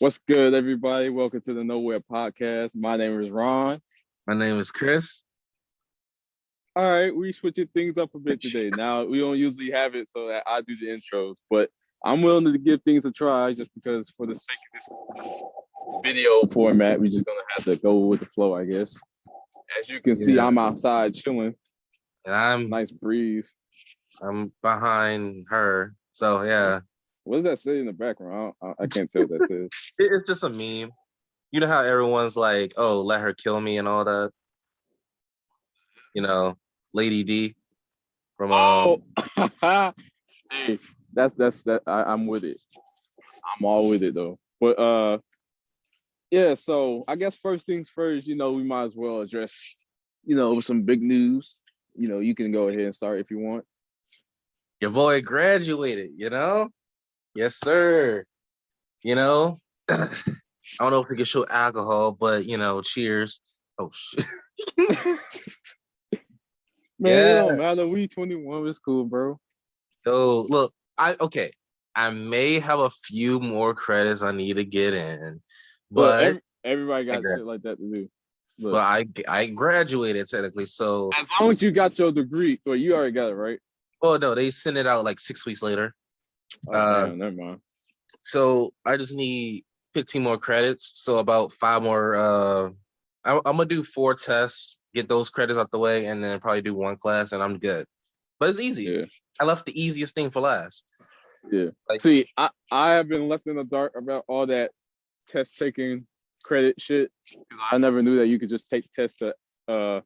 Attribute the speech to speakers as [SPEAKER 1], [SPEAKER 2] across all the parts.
[SPEAKER 1] What's good, everybody? Welcome to the Nowhere Podcast. My name is Ron.
[SPEAKER 2] My name is Chris.
[SPEAKER 1] All right, we switching things up a bit today. Now we don't usually have it so that I do the intros, but I'm willing to give things a try just because for the sake of this video format, we're just gonna have to go with the flow, I guess. As you can see,
[SPEAKER 2] Yeah,
[SPEAKER 1] I'm outside chilling,
[SPEAKER 2] and I'm
[SPEAKER 1] nice breeze.
[SPEAKER 2] I'm behind her. So yeah,
[SPEAKER 1] What does that say in the background? I can't tell what that says.
[SPEAKER 2] it's just a meme. You know how everyone's like, "Oh, let her kill me" and all that. You know, Lady D from
[SPEAKER 1] Oh, hey, that's that. I'm with it. I'm all with it though. But yeah, so I guess first things first, we might as well address, some big news. You can go ahead and start if you want.
[SPEAKER 2] your boy graduated. Yes, sir. You know, I don't know if we can show alcohol, but cheers. Oh shit.
[SPEAKER 1] Man, it
[SPEAKER 2] Yeah.
[SPEAKER 1] don't matter. We 21, it's cool, bro.
[SPEAKER 2] So look, I may have a few more credits I need to get in,
[SPEAKER 1] Look,
[SPEAKER 2] but
[SPEAKER 1] everybody
[SPEAKER 2] I
[SPEAKER 1] got
[SPEAKER 2] grad,
[SPEAKER 1] shit like that to do.
[SPEAKER 2] but
[SPEAKER 1] Look,
[SPEAKER 2] I graduated technically. So,
[SPEAKER 1] as long as you got your degree, well, you already got it, right?
[SPEAKER 2] oh no, they sent it out like 6 weeks later.
[SPEAKER 1] Oh,
[SPEAKER 2] Uh,
[SPEAKER 1] damn, never mind.
[SPEAKER 2] so I just need 15 more credits. So about five more. I'm gonna do 4 tests, get those credits out the way, and then probably do one class, and I'm good. But it's easy.
[SPEAKER 1] Yeah,
[SPEAKER 2] I left the easiest thing for last.
[SPEAKER 1] yeah.
[SPEAKER 2] Like,
[SPEAKER 1] See, I have been left in the dark about all that test taking credit shit. 'Cause I never knew that you could just take tests to uh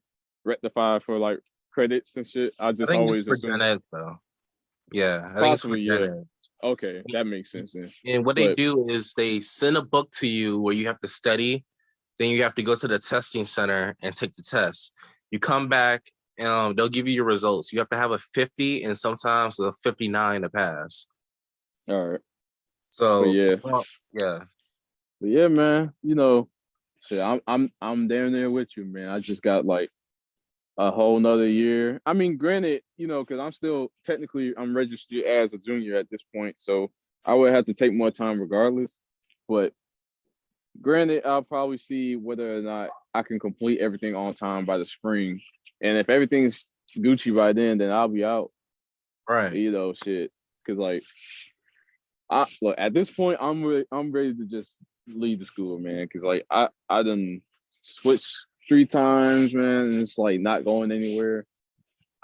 [SPEAKER 1] rectify for like credits and shit. I
[SPEAKER 2] I
[SPEAKER 1] just
[SPEAKER 2] think it's
[SPEAKER 1] always
[SPEAKER 2] for gen
[SPEAKER 1] assumed
[SPEAKER 2] ed though. Yeah, I think it's for
[SPEAKER 1] possibly,
[SPEAKER 2] gen
[SPEAKER 1] yeah.
[SPEAKER 2] ed.
[SPEAKER 1] Okay, that makes sense then.
[SPEAKER 2] And what they
[SPEAKER 1] But
[SPEAKER 2] do is they send a book to you where you have to study. Then you have to go to the testing center and take the test. You come back, they'll give you your results. You have to have a 50 and sometimes a 59 to pass.
[SPEAKER 1] all right, but
[SPEAKER 2] So,
[SPEAKER 1] yeah,
[SPEAKER 2] well, yeah,
[SPEAKER 1] but yeah, man. Shit, I'm damn there with you, man. I just got like a whole nother year. I mean, granted, because I'm still technically I'm registered as a junior at this point, so I would have to take more time regardless. But granted, I'll probably see whether or not I can complete everything on time by the spring. And if everything's Gucci by then I'll be out.
[SPEAKER 2] right.
[SPEAKER 1] Shit. Cause like I look at this point, I'm ready to just leave the school, man. Cause like I done switched 3 times, man, and it's like not going anywhere.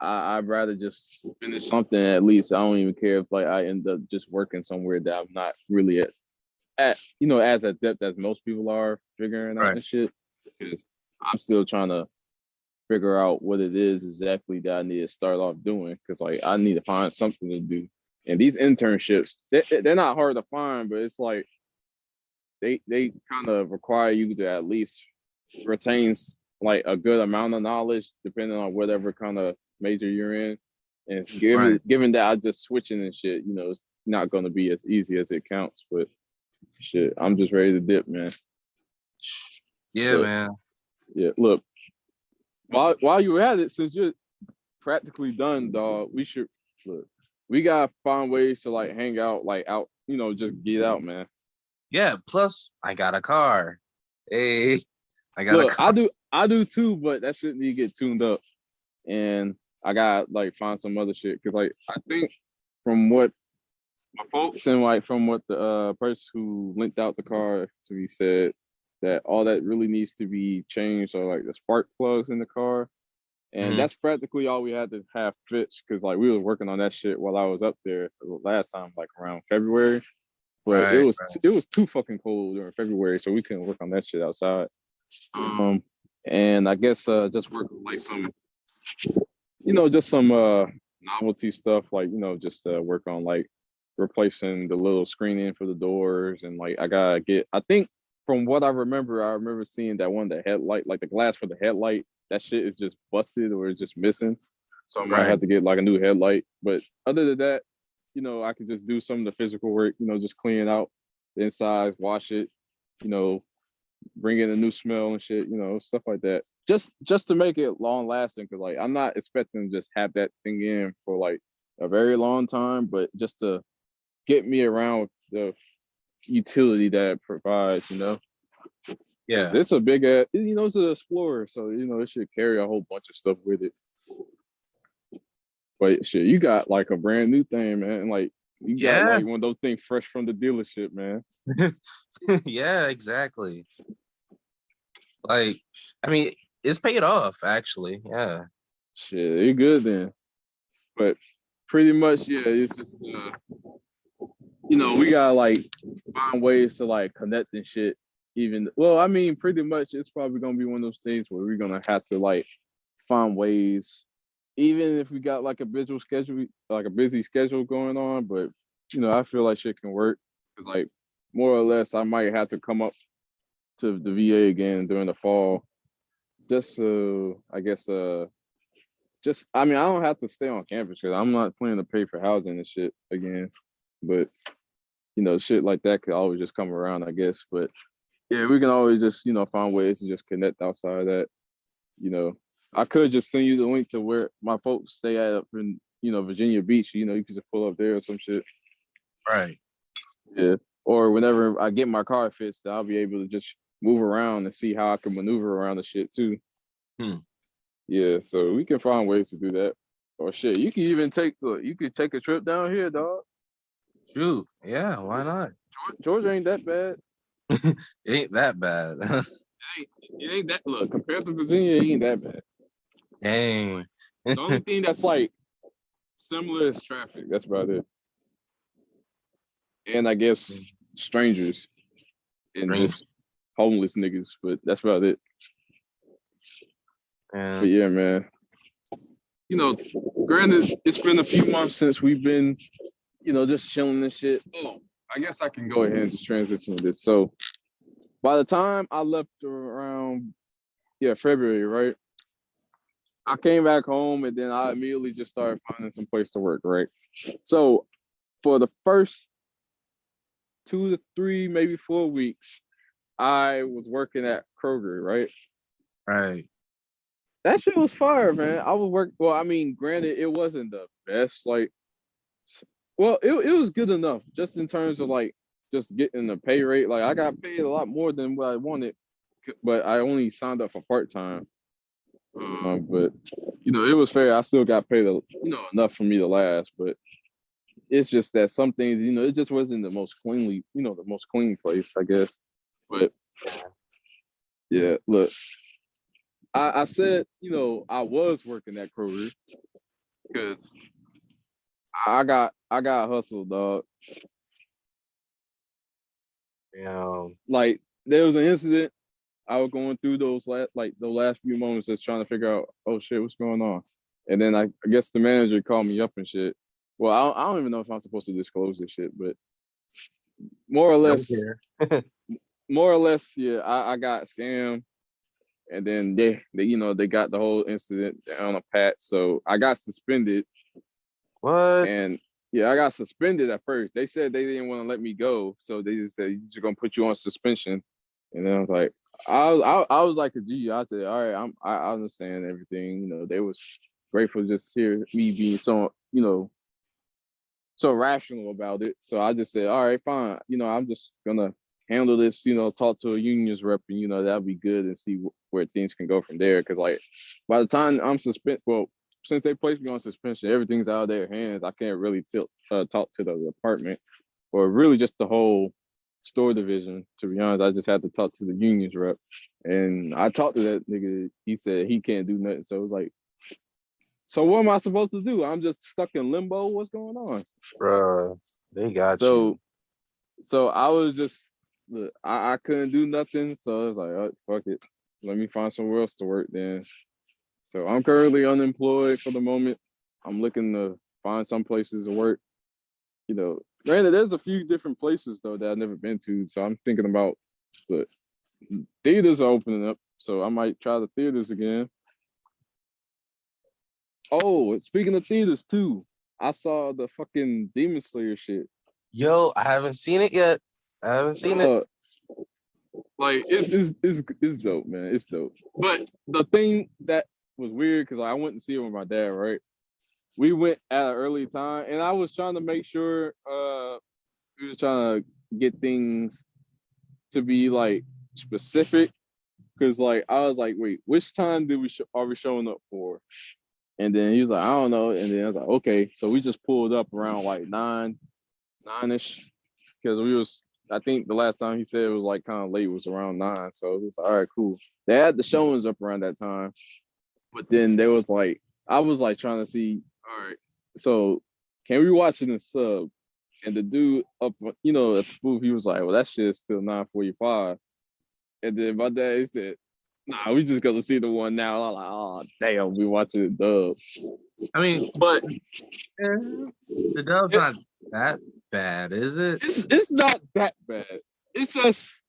[SPEAKER 1] I'd rather just finish something at least. I don't even care if like I end up just working somewhere that I'm not really at as adept as most people are figuring out
[SPEAKER 2] Right.
[SPEAKER 1] and shit. Because I'm still trying to figure out what it is exactly that I need to start off doing. Because like I need to find something to do. And these internships, they're not hard to find, but it's like they kind of require you to at least retain like a good amount of knowledge, depending on whatever kind of major you're in. And
[SPEAKER 2] Right.
[SPEAKER 1] given that I just switching and shit, it's not going to be as easy as it counts. But shit, I'm just ready to dip, man.
[SPEAKER 2] Yeah,
[SPEAKER 1] But
[SPEAKER 2] man.
[SPEAKER 1] yeah, look, while you at it, since you're practically done, dog, we should look. We gotta find ways to like hang out, like out, just get out, man.
[SPEAKER 2] Yeah. Plus, I got a car. Hey, I got a
[SPEAKER 1] Look,
[SPEAKER 2] car.
[SPEAKER 1] I do too, but that shit need to get tuned up, and I gotta like find some other shit because like I think from what my folks and like from what the person who linked out the car to me said that all that really needs to be changed are like the spark plugs in the car. And
[SPEAKER 2] Mhm.
[SPEAKER 1] that's practically all we had to have fixed because like we was working on that shit while I was up there last time, like around February. But
[SPEAKER 2] Right.
[SPEAKER 1] it was too fucking cold during February, so we couldn't work on that shit outside. Um, and I guess just work with like some, just some novelty stuff, like just work on like replacing the little screening for the doors, and like I gotta get. I think from what I remember seeing that one the headlight, like the glass for the headlight, that shit is just busted or it's just missing. So I might
[SPEAKER 2] Right.
[SPEAKER 1] have to get like a new headlight. But other than that, I could just do some of the physical work, just clean out the inside, wash it, you know, bring in a new smell and shit, stuff like that. Just to make it long lasting, because like I'm not expecting to just have that thing in for like a very long time, but just to get me around the utility that it provides, you know. 'Cause
[SPEAKER 2] Yeah.
[SPEAKER 1] it's a big ass, you know, it's an Explorer, so you know it should carry a whole bunch of stuff with it. But shit, you got like a brand new thing, man. Like you got
[SPEAKER 2] Yeah.
[SPEAKER 1] like one of those things fresh from the dealership, man.
[SPEAKER 2] Yeah, exactly. Like, I mean, it's paid off actually. Yeah.
[SPEAKER 1] Shit, you good then. But pretty much, yeah, it's just you know, we gotta like find ways to like connect and shit. Even well, I mean, pretty much it's probably gonna be one of those things where we're gonna have to like find ways, even if we got like a visual schedule, like a busy schedule going on. But you know, I feel like shit can work because like more or less, I might have to come up to the VA again during the fall, just so I guess just I mean I don't have to stay on campus because I'm not planning to pay for housing and shit again. But you know, shit like that could always just come around, I guess. But yeah, we can always just, you know, find ways to just connect outside of that. You know, I could just send you the link to where my folks stay at up in, you know, Virginia Beach. You know, you could just pull up there or some shit.
[SPEAKER 2] Right.
[SPEAKER 1] Yeah. Or whenever I get my car fixed, I'll be able to just move around and see how I can maneuver around the shit too.
[SPEAKER 2] Hmm.
[SPEAKER 1] Yeah, so we can find ways to do that. Or shit, you can even take you could take a trip down here, dog.
[SPEAKER 2] Shoot. Yeah, why not?
[SPEAKER 1] Georgia ain't that bad.
[SPEAKER 2] It ain't that bad.
[SPEAKER 1] It ain't that look compared to Virginia, it ain't that bad.
[SPEAKER 2] Dang.
[SPEAKER 1] The only thing that's like similar is traffic. That's about it. And I guess strangers and
[SPEAKER 2] Strange.
[SPEAKER 1] just homeless niggas, but that's about it.
[SPEAKER 2] Yeah.
[SPEAKER 1] But yeah, man. You know, granted, it's been a few months since we've been, you know, just chilling and shit. Oh, I guess I can go ahead and just transition to this. So by the time I left around, yeah, February, right? I came back home and then I immediately just started finding some place to work, right? So for the first 2 to 3, maybe 4 weeks, I was working at Kroger, right?
[SPEAKER 2] Right.
[SPEAKER 1] That shit was fire, man. I was work. Well, I mean, granted, it wasn't the best. Like, well, it was good enough, just in terms of like just getting the pay rate. Like, I got paid a lot more than what I wanted, but I only signed up for part time. But you know, it was fair. I still got paid, you know, enough for me to last. But it's just that some things, you know, it just wasn't the most cleanly, you know, the most clean place, I guess. But yeah, look, I said, you know, I was working at Kroger because I got hustled, dog.
[SPEAKER 2] Yeah.
[SPEAKER 1] Like there was an incident. I was going through those the last few moments, just trying to figure out, oh shit, what's going on. And then I guess the manager called me up and shit. Well, I don't even know if I'm supposed to disclose this shit, but more or
[SPEAKER 2] Don't
[SPEAKER 1] less,
[SPEAKER 2] care.
[SPEAKER 1] yeah, I got scammed, and then they you know they got the whole incident on a pat, so I got suspended,
[SPEAKER 2] What?
[SPEAKER 1] and yeah, I got suspended at first. They said they didn't want to let me go, so they just said you're just gonna put you on suspension, and then I was like, I was like a G. I said, all right, I understand everything. You know, they was grateful to just hear me being so, you know, so rational about it. So I just said, all right, fine. You know, I'm just gonna handle this. You know, talk to a union's rep, and you know that'll be good, and see where things can go from there. Because like by the time I'm suspended, well, since they placed me on suspension, everything's out of their hands. I can't really talk to the department or really just the whole store division. To be honest, I just had to talk to the union's rep, and I talked to that nigga. He said he can't do nothing. So it was like, so what am I supposed to do? I'm just stuck in limbo. What's going on?
[SPEAKER 2] Bruh, they got you.
[SPEAKER 1] So so I was just look, I couldn't do nothing. So I was like, oh, fuck it. Let me find somewhere else to work then. So I'm currently unemployed for the moment. I'm looking to find some places to work. You know, granted, there's a few different places though that I've never been to. So I'm thinking about, but theaters are opening up. So I might try the theaters again. Oh, speaking of theaters too, I saw the fucking Demon Slayer shit.
[SPEAKER 2] Yo, I haven't seen it yet. I haven't seen it.
[SPEAKER 1] Uh, like it's dope, man. It's dope. But the thing that was weird because I went to see it with my dad, right? We went at an early time, and I was trying to make sure we was trying to get things to be like specific. Cause like I was like, wait, which time did are we showing up for? And then he was like, I don't know. And then I was like, okay. So we just pulled up around like nine-ish. Because we was, I think the last time he said it was like kind of late, was around 9. So it was like, all right, cool. They had the showings up around that time. But then there was like, I was like trying to see, all right, so can we watch it in sub? And the dude up, at the booth, he was like, well, that shit is still 9:45. And then my dad, he said, nah, we just gonna see the one now. I'm like, oh damn, we watching it dub.
[SPEAKER 2] I mean,
[SPEAKER 1] But
[SPEAKER 2] the dub's not that bad, is it?
[SPEAKER 1] it's not that bad. It's just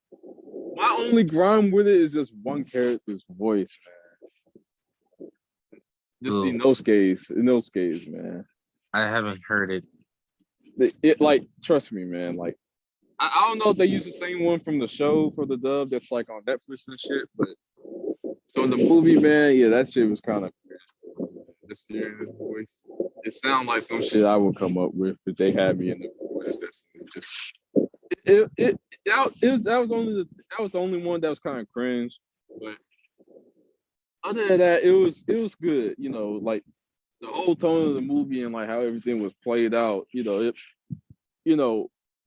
[SPEAKER 1] my only grind with it is just one character's voice, man. Just
[SPEAKER 2] Ugh.
[SPEAKER 1] in those cases, man.
[SPEAKER 2] I haven't heard it.
[SPEAKER 1] It like, trust me, man. Like, I don't know if they use the same one from the show for the dub that's like on Netflix and shit, but so in the movie, man, yeah, that shit was kind of just hearing his voice. It sounded like some shit I would come up with if they had me in the voice. Just that was the only one that was kind of cringe, but other than that, it was good. Like the whole tone of the movie and like how everything was played out.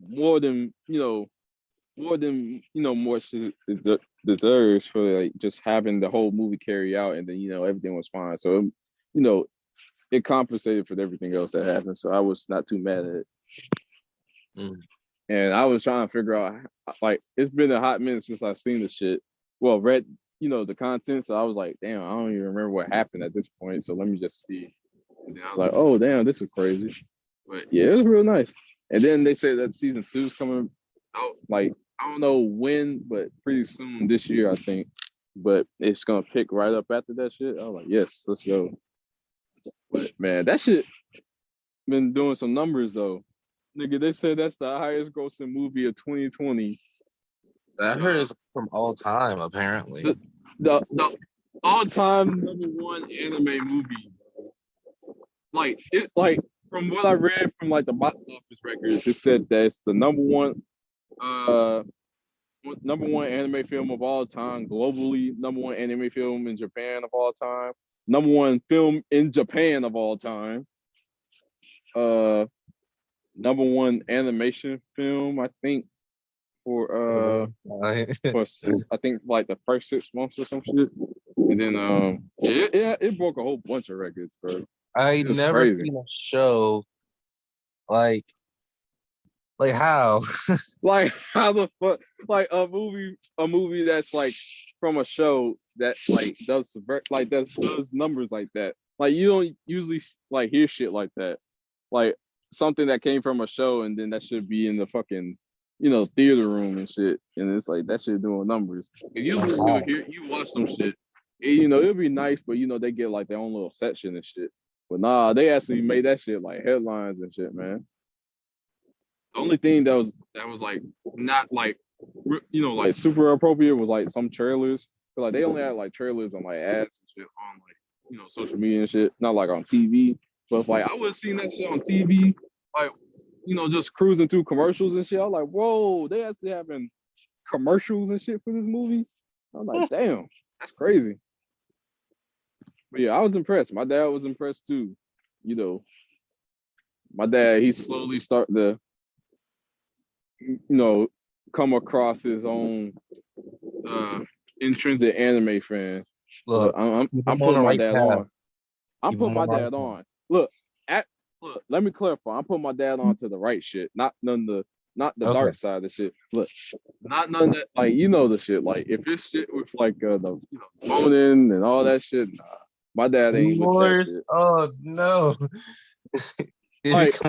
[SPEAKER 1] More than more shit deserves for like just having the whole movie carry out, and then everything was fine. So it compensated for everything else that happened. So I was not too mad at it.
[SPEAKER 2] Mm.
[SPEAKER 1] And I was trying to figure out, like, it's been a hot minute since I've seen the shit. Well, read the content. So I was like, damn, I don't even remember what happened at this point. So let me just see. And then I was like, oh damn, this is crazy. But yeah, it was real nice. And then they say that season 2 is coming out, like, I don't know when, but pretty soon this year, I think. But it's gonna pick right up after that shit. I was like, yes, let's go. But man, that shit been doing some numbers though. Nigga, they said that's the highest grossing movie of 2020.
[SPEAKER 2] I heard it's from all time, apparently.
[SPEAKER 1] The all-time #1 anime movie. Like from what I read from like the box office records, it said that it's the #1 anime film of all time globally, #1 anime film in Japan of all time, #1 film in Japan of all time, #1 animation film, I think, for I think like the first 6 months or some shit. And then it broke a whole bunch of records, bro.
[SPEAKER 2] I
[SPEAKER 1] It was
[SPEAKER 2] never
[SPEAKER 1] crazy.
[SPEAKER 2] seen a show like how?
[SPEAKER 1] Like, how the fuck, like a movie that's like from a show that like does numbers like that. Like, you don't usually like hear shit like that. Like something that came from a show and then that should be in the fucking theater room and shit. And it's like that shit doing numbers. And usually you watch some shit. It'll be nice, but they get like their own little section and shit. But nah, they actually made that shit like headlines and shit, man. The only thing that was like not like like super appropriate was like some trailers. But like they only had like trailers on like ads and shit on like social media and shit, not like on TV. But if, like, I would have seen that shit on TV, like just cruising through commercials and shit. I was like, whoa, they actually having commercials and shit for this movie. I was like, damn, that's crazy. But yeah, I was impressed. My dad was impressed too. My dad, he slowly started to come across his own intrinsic anime fan.
[SPEAKER 2] Look,
[SPEAKER 1] I'm putting my dad on. I'm putting my dad on. Look, let me clarify. I'm putting my dad on to the right shit, not the dark side of the shit. Look, not none that, like, the shit. Like, if it's shit with like the moaning and all that shit, nah, my dad ain't with that shit.
[SPEAKER 2] Oh no.
[SPEAKER 1] Like,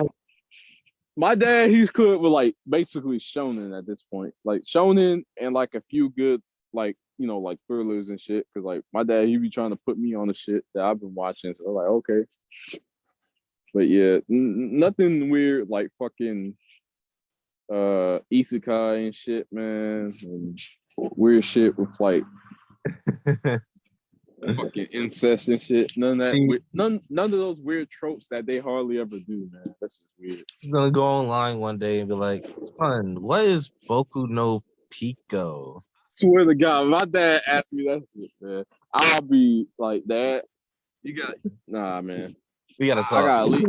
[SPEAKER 1] my dad, he's good with like basically shonen at this point, like shonen and like a few good like like thrillers and shit. Cause like my dad, he be trying to put me on the shit that I've been watching. So I'm like, okay, but yeah, nothing weird like fucking isekai and shit, man, and weird shit with like fucking incest and shit. None of that.
[SPEAKER 2] See,
[SPEAKER 1] None of those weird tropes that they hardly ever do, man. That's just weird.
[SPEAKER 2] he's gonna go online one day and be like, "Son, what is Boku no Pico?"
[SPEAKER 1] Swear to God, my dad asked me that shit, man. I'll be like, Dad, you got nah, man.
[SPEAKER 2] We gotta
[SPEAKER 1] I
[SPEAKER 2] talk.
[SPEAKER 1] gotta leave.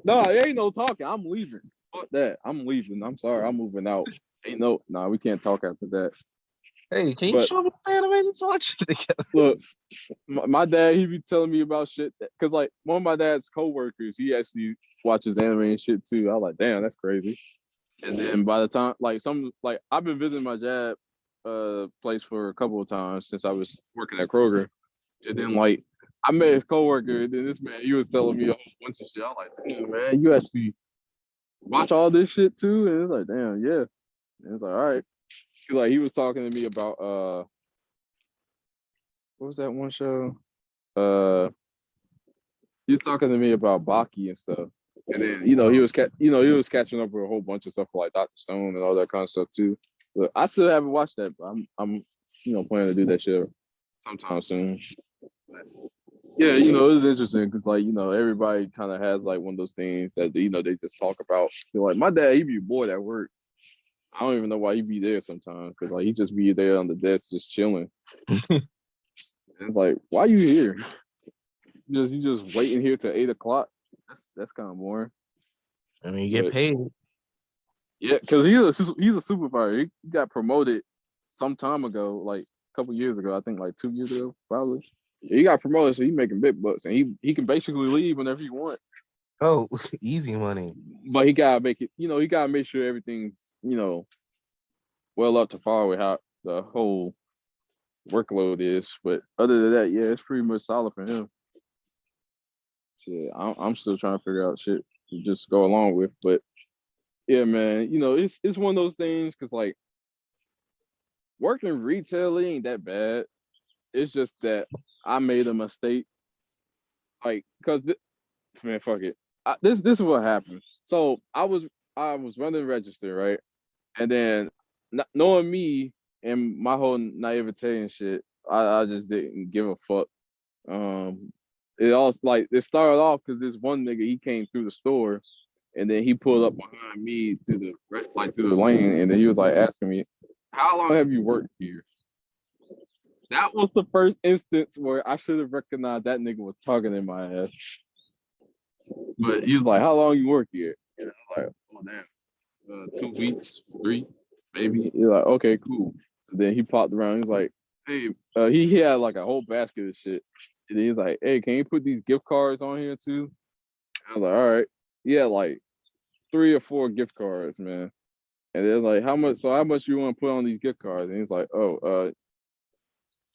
[SPEAKER 1] No, there ain't no talking. I'm leaving. Fuck that. I'm leaving. I'm sorry. I'm moving out. Ain't no, nah, we can't talk after that.
[SPEAKER 2] Hey, can you
[SPEAKER 1] But
[SPEAKER 2] show me the anime to watch it together?
[SPEAKER 1] look, my dad, he be telling me about shit because like one of my dad's coworkers, he actually watches anime and shit too. I was like, damn, that's crazy. And then by the time like I've been visiting my dad place for a couple of times since I was working at Kroger. And then like I met his coworker, and then this man, he was telling me a whole bunch of shit. I was like, damn man, you actually watch all this shit too? And it's like, damn, yeah. And it's like, all right. Like he was talking to me about what was that one show? He was talking to me about Baki and stuff. And then he was catching up with a whole bunch of stuff like Dr. Stone and all that kind of stuff too. But I still haven't watched that, but I'm planning to do that shit sometime soon. But yeah, it's interesting because like everybody kind of has like one of those things that they just talk about. Like my dad, he be bored at work. I don't even know why he be there sometimes because like he just be there on the desk just chilling. And it's like, why you here? You just waiting here till 8 o'clock. That's kind of boring.
[SPEAKER 2] I mean, you get
[SPEAKER 1] But
[SPEAKER 2] paid.
[SPEAKER 1] yeah, because he's a supervisor. He got promoted some time ago, like a couple years ago. I think like 2 years ago, probably. Yeah, he got promoted, so he's making big bucks, and he can basically leave whenever he wants.
[SPEAKER 2] Oh, easy money.
[SPEAKER 1] But he gotta make it. He gotta make sure everything's well up to par with how the whole workload is. But other than that, yeah, it's pretty much solid for him. Shit, I'm still trying to figure out shit to just go along with. But yeah, man, it's one of those things because like working retail it ain't that bad. It's just that I made a mistake. Like, man, fuck it. This is what happened. So I was running the register, right? And then not knowing me and my whole naivete and shit, I just didn't give a fuck. Um, it started off because this one nigga he came through the store and then he pulled up behind me through the lane and then he was like asking me, "How long have you worked here?" That was the first instance where I should have recognized that nigga was talking in my ass. But he was like, "How long you work here?" And I was like, "Oh damn, 2 weeks, 3, maybe." He's like, "Okay, cool." So then he popped around. He's like, "Hey," he had like a whole basket of shit. And then he's like, "Hey, can you put these gift cards on here too?" I was like, "All right." Yeah, like 3 or 4 gift cards, man. And they're like, "How much? So how much you want to put on these gift cards?" And he's like, "Oh,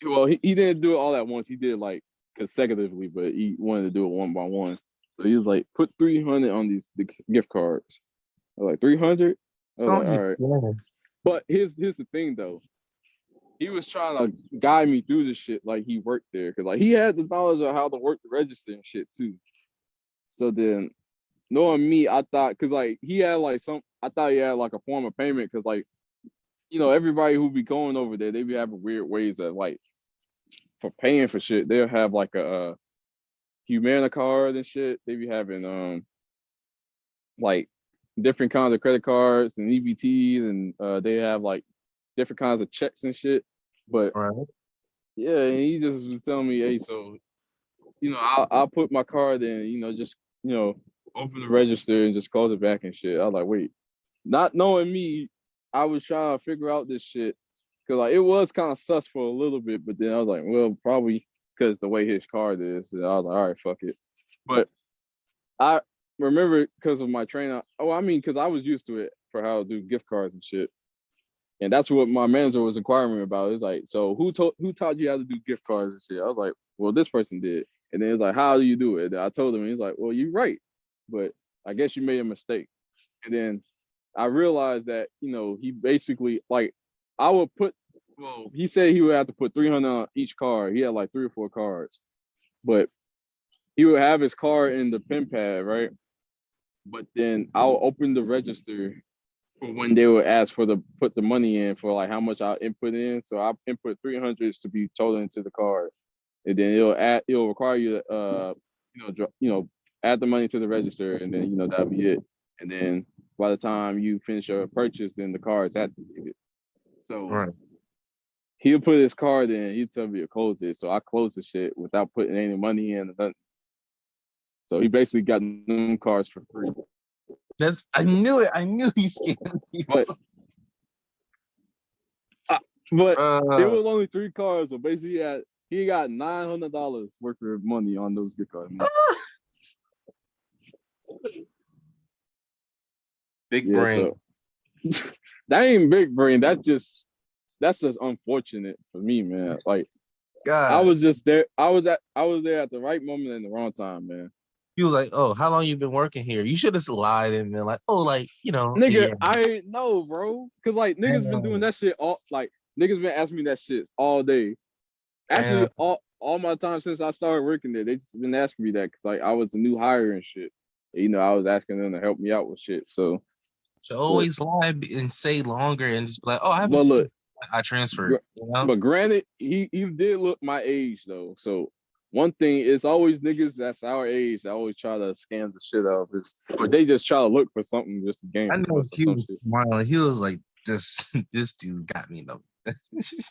[SPEAKER 1] well, he didn't do it all at once. He did it like consecutively, but he wanted to do it one by one. So he was like, put 300 on the gift cards. I was like, 300? I was like,
[SPEAKER 2] Some
[SPEAKER 1] all right. But here's the thing though. He was trying to guide me through this shit like he worked there. Cause like he had the knowledge of how to work the register and shit too. So then knowing me, I thought, cause like he had like I thought he had like a form of payment. Cause like, everybody who be going over there, they be having weird ways of like, for paying for shit, they'll have like a Humana card and shit. They be having like different kinds of credit cards and EBTs and they have like different kinds of checks and shit. But
[SPEAKER 2] Right.
[SPEAKER 1] yeah, and he just was telling me, hey, so I'll put my card in, just open the register and just close it back and shit. I was like, wait, not knowing me, I was trying to figure out this shit because like it was kind of sus for a little bit, but then I was like, well, probably because the way his card is, and I was like, all right, fuck it. But I remember because of my trainer. Oh, I mean, because I was used to it for how to do gift cards and shit, and that's what my manager was inquiring me about. It's like, so who taught you how to do gift cards and shit? I was like, well, this person did, and then it's like, how do you do it? And I told him, and he's like, well, you're right, but I guess you made a mistake. And then I realized that he basically like I would put. Well, he said he would have to put 300 on each card. He had like 3 or 4 cards, but he would have his card in the pen pad, right? But then I'll open the register for when they would ask for put the money in for like how much I input in. So I input 300s to be totaled into the card. and then it'll require you to add the money to the register, and then that'll be it. And then by the time you finish your purchase, then the card is activated. So
[SPEAKER 2] Right.
[SPEAKER 1] he'll put his card in, he'll tell me to close it. So I close the shit without putting any money in or nothing. So he basically got them cards for free.
[SPEAKER 2] I knew it. I knew he scammed people.
[SPEAKER 1] But it was only 3 cards, so basically he got $900 worth of money on those gift cards.
[SPEAKER 2] Big brain.
[SPEAKER 1] So that ain't big brain. That's just unfortunate for me, man. Like,
[SPEAKER 2] God.
[SPEAKER 1] I was just there. I was there at the right moment and the wrong time, man.
[SPEAKER 2] He was like, "Oh, how long you been working here?" You should have lied and been like, "Oh, like,
[SPEAKER 1] Nigga, I know, bro. Cause like niggas been doing that shit all niggas been asking me that shit all day. Actually, all my time since I started working there, they just been asking me that because like I was a new hire and shit. I was asking them to help me out with shit. So
[SPEAKER 2] always lie and say longer and just be like, "Oh, I haven't
[SPEAKER 1] look,
[SPEAKER 2] I transferred."
[SPEAKER 1] But granted, he did look my age though. So one thing is always niggas that's our age that always try to scam the shit out of us, or they just try to look for something just to gain.
[SPEAKER 2] I know
[SPEAKER 1] he was
[SPEAKER 2] smiling. He was like, "This dude got me though."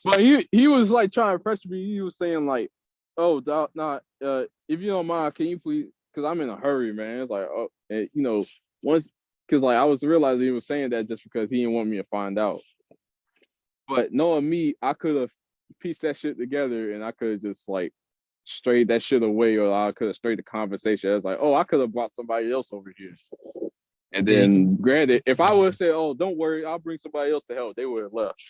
[SPEAKER 1] But he was like trying to pressure me. He was saying like, "Oh, if you don't mind, can you please?" Because I'm in a hurry, man. It's like, oh, and, once because like I was realizing he was saying that just because he didn't want me to find out. But knowing me, I could have pieced that shit together and I could have just like strayed that shit away, or I could have strayed the conversation. I was like, oh, I could have brought somebody else over here. And then, granted, if I would have said, oh, don't worry, I'll bring somebody else to help, they would have left.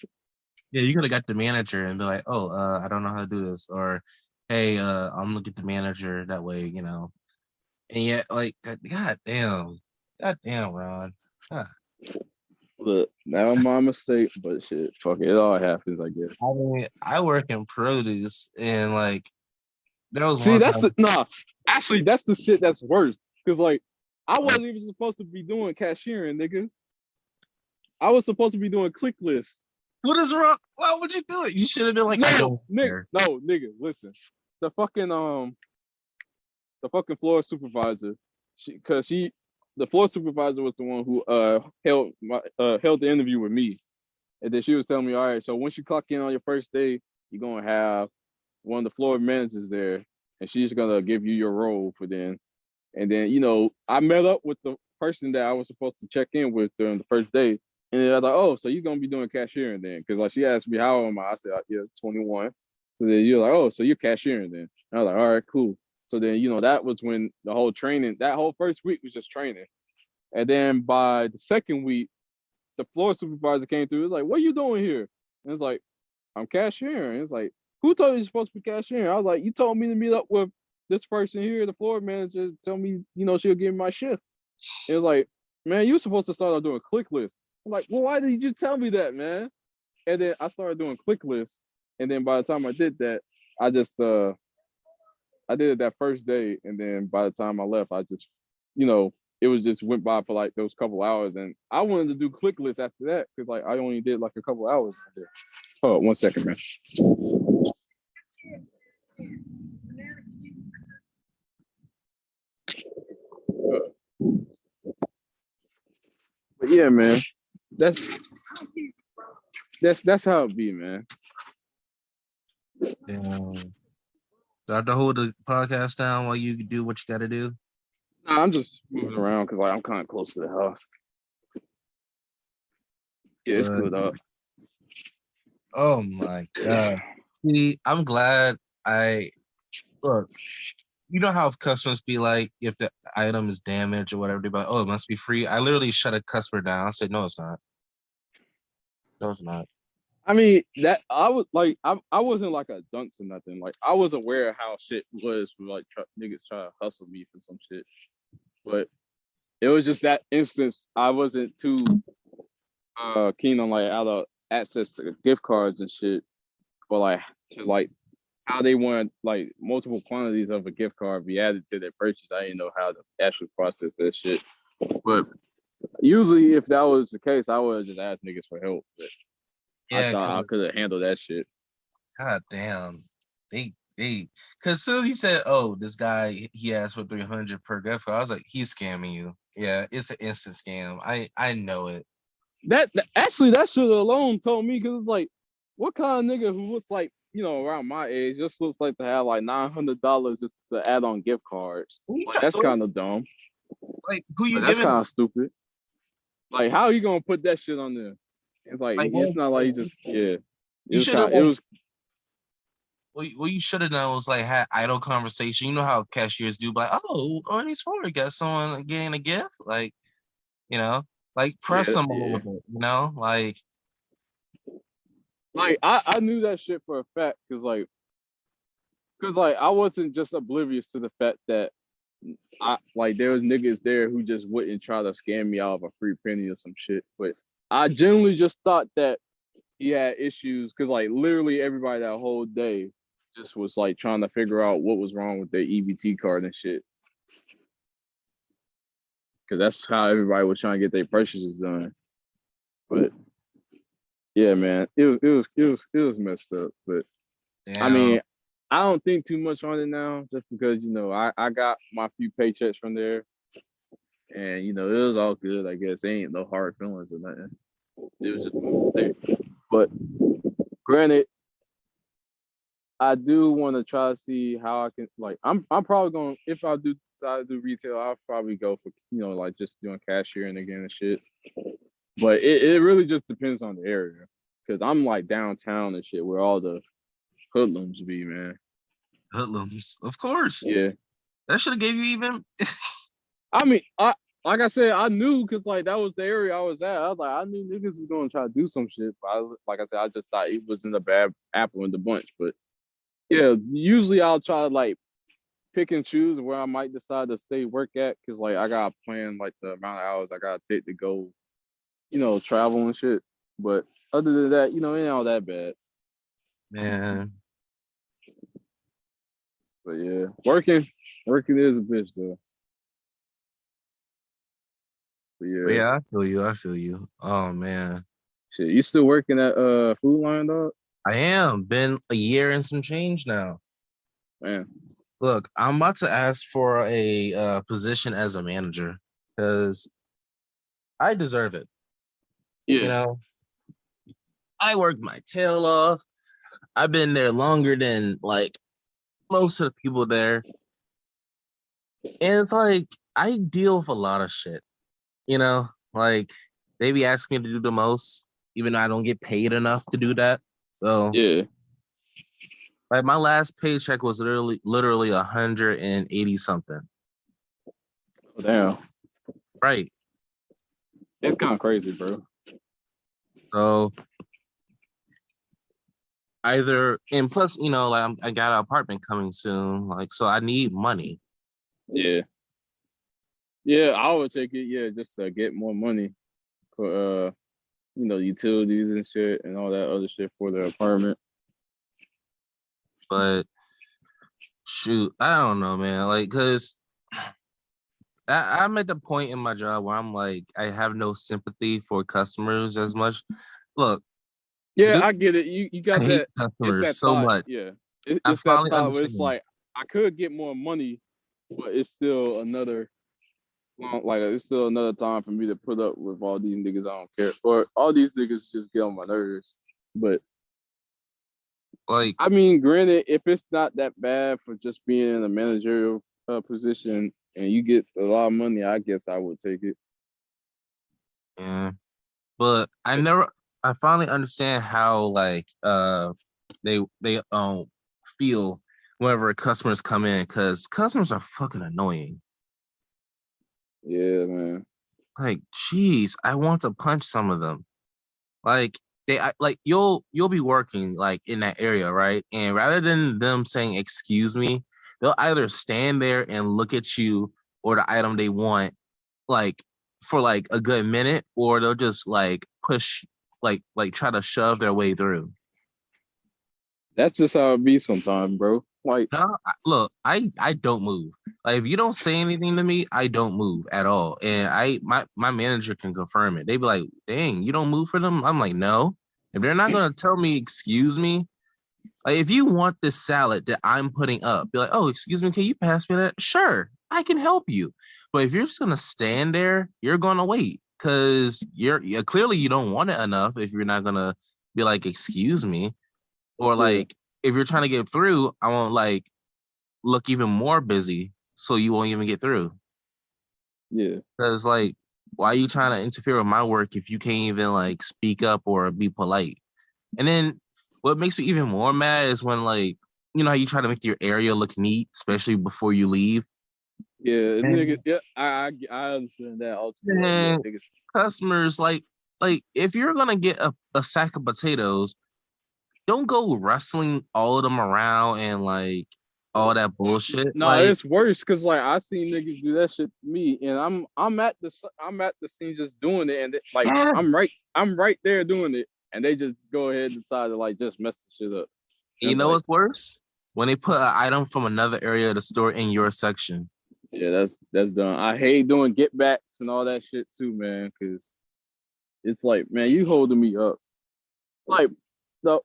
[SPEAKER 2] Yeah, you could have got the manager and be like, "Oh, I don't know how to do this," or, "Hey, I'm gonna get the manager that way," And yet, like, God damn, Ron. God.
[SPEAKER 1] Look, that was my mistake, but shit, fuck it, all happens, I guess.
[SPEAKER 2] I mean, I work in produce, and like, there was
[SPEAKER 1] See,
[SPEAKER 2] one time.
[SPEAKER 1] actually, that's the shit that's worse. Cause like, I wasn't even supposed to be doing cashiering, nigga. I was supposed to be doing click lists.
[SPEAKER 2] What is wrong? Why would you do it? You should have been like,
[SPEAKER 1] no, nigga, listen. The fucking floor supervisor, the floor supervisor was the one who held the interview with me, and then she was telling me, all right, so once you clock in on your first day, you're gonna have one of the floor managers there, and she's gonna give you your role for then. And then I met up with the person that I was supposed to check in with during the first day, and I was like, oh, so you're gonna be doing cashiering then? Because like she asked me how old am I? I said, yeah, 21. So then you're like, oh, so you're cashiering then? And I was like, all right, cool. So then that was when the whole training, that whole first week was just training, and then by the second week, the floor supervisor came through. It was like, what are you doing here? And it's like, I'm cashiering. It's like, who told you you're supposed to be cashiering? I was like, you told me to meet up with this person here, the floor manager, tell me, she'll give me my shift. It was like, man, you were supposed to start out doing click lists. I'm like, well, why did you tell me that, man? And then I started doing click lists. And then by the time I did that, I just I did it that first day. And then by the time I left, I just, it was just went by for like those couple hours. And I wanted to do click lists after that because like I only did like a couple hours there. Hold on 1 second, man. But yeah, man, that's how it be, man.
[SPEAKER 2] Damn. Do I have to hold the podcast down while you do what you got to do?
[SPEAKER 1] Nah, I'm just moving around because like I'm kind of close to the house. Yeah, it's good up.
[SPEAKER 2] Oh my God. See, I'm glad look. You know how customers be like, if the item is damaged or whatever, they're like, oh, it must be free. I literally shut a customer down. I said, no, it's not. No, it's not.
[SPEAKER 1] I mean, that I was like, I wasn't like a dunce or nothing. Like I was aware of how shit was for like niggas trying to hustle me for some shit, but it was just that instance. I wasn't too keen on like out of access to gift cards and shit, but like to like how they want like multiple quantities of a gift card be added to their purchase. I didn't know how to actually process that shit. But usually, if that was the case, I would have just asked niggas for help. But yeah, I thought I could have handled that shit.
[SPEAKER 2] God damn, they Hey, because soon as he said, "Oh, this guy he asked for 300 per gift card," I was like, "He's scamming you." Yeah, it's an instant scam. I know it.
[SPEAKER 1] Actually that shit alone told me because it's like, what kind of nigga who looks like around my age just looks like to have like $900 just to add on gift cards? Like that's kind of dumb.
[SPEAKER 2] Like who
[SPEAKER 1] Like
[SPEAKER 2] you
[SPEAKER 1] that's
[SPEAKER 2] giving?
[SPEAKER 1] kind of stupid. Like how are you gonna put that shit on there? It's like
[SPEAKER 2] Like
[SPEAKER 1] it's not like you just yeah. It
[SPEAKER 2] you
[SPEAKER 1] was
[SPEAKER 2] should have
[SPEAKER 1] kind. It
[SPEAKER 2] like
[SPEAKER 1] was
[SPEAKER 2] what you should have done was like had idle conversation. You know how cashiers do, like, "Oh, on these four, got someone getting a gift." Like you know, like press
[SPEAKER 1] yeah
[SPEAKER 2] them a
[SPEAKER 1] yeah.
[SPEAKER 2] little bit. You know, like
[SPEAKER 1] Like I knew that shit for a fact because I wasn't just oblivious to the fact that I like there was niggas there who just wouldn't try to scam me out of a free penny or some shit. But I genuinely just thought that he had issues because like literally everybody that whole day just was like trying to figure out what was wrong with their EBT card and shit. Because that's how everybody was trying to get their purchases done. But yeah, man, it was messed up. But I
[SPEAKER 2] damn.
[SPEAKER 1] mean, I don't think too much on it now, just because I got my few paychecks from there, and it was all good. I guess ain't no hard feelings or nothing. It was just one mistake. But granted, I do want to try to see how I can like. I'm probably going if I do decide to do retail, I'll probably go for like just doing cashiering again and shit. But it really just depends on the area, because I'm like downtown and shit where all the hoodlums be, man.
[SPEAKER 2] Hoodlums, of course.
[SPEAKER 1] Yeah.
[SPEAKER 2] That should have gave you even.
[SPEAKER 1] I mean, I like I said, I knew because like that was the area I was at. I was like, I knew niggas was gonna try to do some shit, but like I said, I just thought it wasn't a bad apple in the bunch. But yeah, usually I'll try to like pick and choose where I might decide to stay work at, because like I gotta plan like the amount of hours I gotta take to go, travel and shit. But other than that, it ain't all that bad.
[SPEAKER 2] Man.
[SPEAKER 1] But yeah, working is a bitch though. But
[SPEAKER 2] But
[SPEAKER 1] yeah,
[SPEAKER 2] yeah, I feel you. I feel you. Oh man.
[SPEAKER 1] shit, you still working at Food Line, dog?
[SPEAKER 2] I am. Been a year and some change now.
[SPEAKER 1] Man,
[SPEAKER 2] Look, I'm about to ask for a position as a manager because I deserve it. You
[SPEAKER 1] yeah,
[SPEAKER 2] know, I worked my tail off. I've been there longer than like most of the people there. And it's like I deal with a lot of shit, you know? Like they be asking me to do the most, even though I don't get paid enough to do that. So
[SPEAKER 1] yeah.
[SPEAKER 2] like my last paycheck was literally 180 something.
[SPEAKER 1] Oh, damn,
[SPEAKER 2] Right.
[SPEAKER 1] it's kind of crazy, bro.
[SPEAKER 2] So either and plus, like I got an apartment coming soon, like so I need money.
[SPEAKER 1] Yeah, yeah. I would take it. Yeah, just to get more money for utilities and shit and all that other shit for the apartment.
[SPEAKER 2] But shoot, I don't know, man. Like, cause I'm at the point in my job where I'm like, I have no sympathy for customers as much. Look,
[SPEAKER 1] Yeah,
[SPEAKER 2] dude,
[SPEAKER 1] I get it. You
[SPEAKER 2] I
[SPEAKER 1] got
[SPEAKER 2] hate
[SPEAKER 1] that. It's
[SPEAKER 2] customers
[SPEAKER 1] that
[SPEAKER 2] so
[SPEAKER 1] thought.
[SPEAKER 2] much.
[SPEAKER 1] Yeah,
[SPEAKER 2] I
[SPEAKER 1] it's that
[SPEAKER 2] finally
[SPEAKER 1] thought where it's
[SPEAKER 2] understand.
[SPEAKER 1] like I could get more money, but it's still another like it's still another time for me to put up with all these niggas I don't care, or all these niggas just get on my nerves. But
[SPEAKER 2] Like,
[SPEAKER 1] I mean, granted, if it's not that bad for just being in a managerial position and you get a lot of money, I guess I would take it.
[SPEAKER 2] yeah. But I finally understand how like they feel whenever customers come in because customers are fucking annoying.
[SPEAKER 1] Yeah, man.
[SPEAKER 2] Like, jeez, I want to punch some of them. Like like you'll be working like in that area, right? And rather than them saying excuse me, they'll either stand there and look at you or the item they want like for like a good minute, or they'll just like push like try to shove their way through.
[SPEAKER 1] That's just how it be sometimes, bro. Like,
[SPEAKER 2] No, look, I don't move. Like if you don't say anything to me, I don't move at all. And my manager can confirm it. They be like, "Dang, you don't move for them?" I'm like, "No." If they're not gonna tell me, "Excuse me," Like, if you want this salad that I'm putting up, be like, oh, excuse me, can you pass me that? Sure, I can help you. But if you're just gonna stand there, you're gonna wait because you're clearly you don't want it enough if you're not gonna be like, excuse me. Or
[SPEAKER 1] Yeah,
[SPEAKER 2] like if you're trying to get through, I won't like look even more busy so you won't even get through.
[SPEAKER 1] yeah,
[SPEAKER 2] Because like, why are you trying to interfere with my work if you can't even like speak up or be polite? And then what makes me even more mad is when like you know how you try to make your area look neat, especially before you leave.
[SPEAKER 1] yeah, nigga.
[SPEAKER 2] And
[SPEAKER 1] Yeah, I understand that ultimately. Like, yeah,
[SPEAKER 2] then
[SPEAKER 1] niggas.
[SPEAKER 2] customers like if you're gonna get a sack of potatoes, don't go rustling all of them around and like all that bullshit.
[SPEAKER 1] No,
[SPEAKER 2] Like,
[SPEAKER 1] it's worse because like I seen niggas do that shit to me, and I'm at the scene just doing it, and like
[SPEAKER 2] yeah.
[SPEAKER 1] I'm right there doing it, and they just go ahead and decide to like just mess the shit up. And
[SPEAKER 2] You
[SPEAKER 1] I'm
[SPEAKER 2] know
[SPEAKER 1] like,
[SPEAKER 2] what's worse? When they put an item from another area of the store in your section.
[SPEAKER 1] yeah, that's done. I hate doing get backs and all that shit too, man, because it's like, man, you holding me up. Like the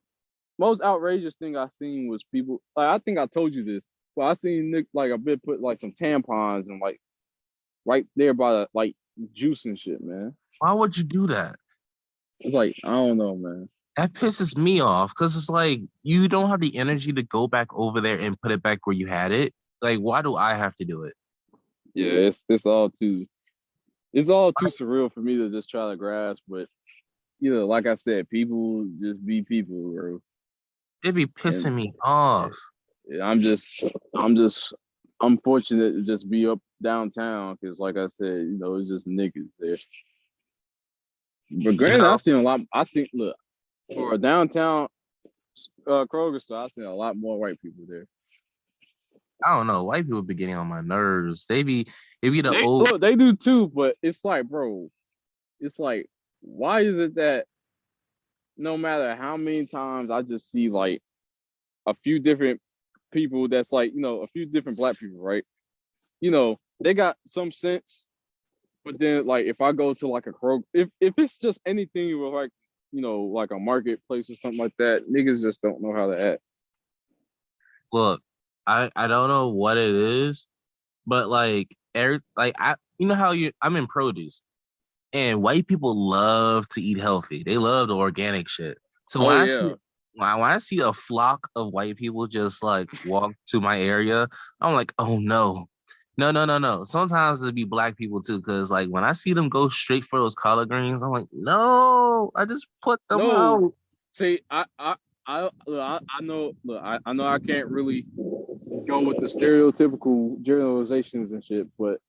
[SPEAKER 1] most outrageous thing I seen was people. Like I think I told you this, but I seen Nick like a bit put like some tampons and like right there by the like juice and shit, man.
[SPEAKER 2] Why would you do that?
[SPEAKER 1] It's like I don't know, man.
[SPEAKER 2] That pisses me off because it's like you don't have the energy to go back over there and put it back where you had it. Like, why do I have to do it?
[SPEAKER 1] Yeah, it's all too surreal for me to just try to grasp. But like I said, people just be people, bro.
[SPEAKER 2] It'd be
[SPEAKER 1] And
[SPEAKER 2] pissing me off.
[SPEAKER 1] yeah, I'm fortunate to just be up downtown because, like I said, it's just niggas there. But
[SPEAKER 2] You
[SPEAKER 1] granted,
[SPEAKER 2] know,
[SPEAKER 1] I seen look for a downtown Kroger store, I seen a lot more white people there.
[SPEAKER 2] I don't know. White people be getting on my nerves. They be the
[SPEAKER 1] They
[SPEAKER 2] old.
[SPEAKER 1] look, they do too, but it's like, bro, it's like, why is it that no matter how many times I just see like a few different people that's like, a few different black people, right? They got some sense, but then like if I go to like a Kroger, if it's just anything with like, like a marketplace or something like that, niggas just don't know how to act.
[SPEAKER 2] Look, I don't know what it is, but like like I you know how I'm in produce and white people love to eat healthy. They love the organic shit. So
[SPEAKER 1] Oh yeah.
[SPEAKER 2] when I see a flock of white people just like walk to my area, I'm like, oh no. No, no, no, no. Sometimes it'd be black people too, because like when I see them go straight for those collard greens, I'm like, no, I just put them
[SPEAKER 1] No,
[SPEAKER 2] out.
[SPEAKER 1] see, look, I know, look, I know I can't really go with the stereotypical generalizations and shit, but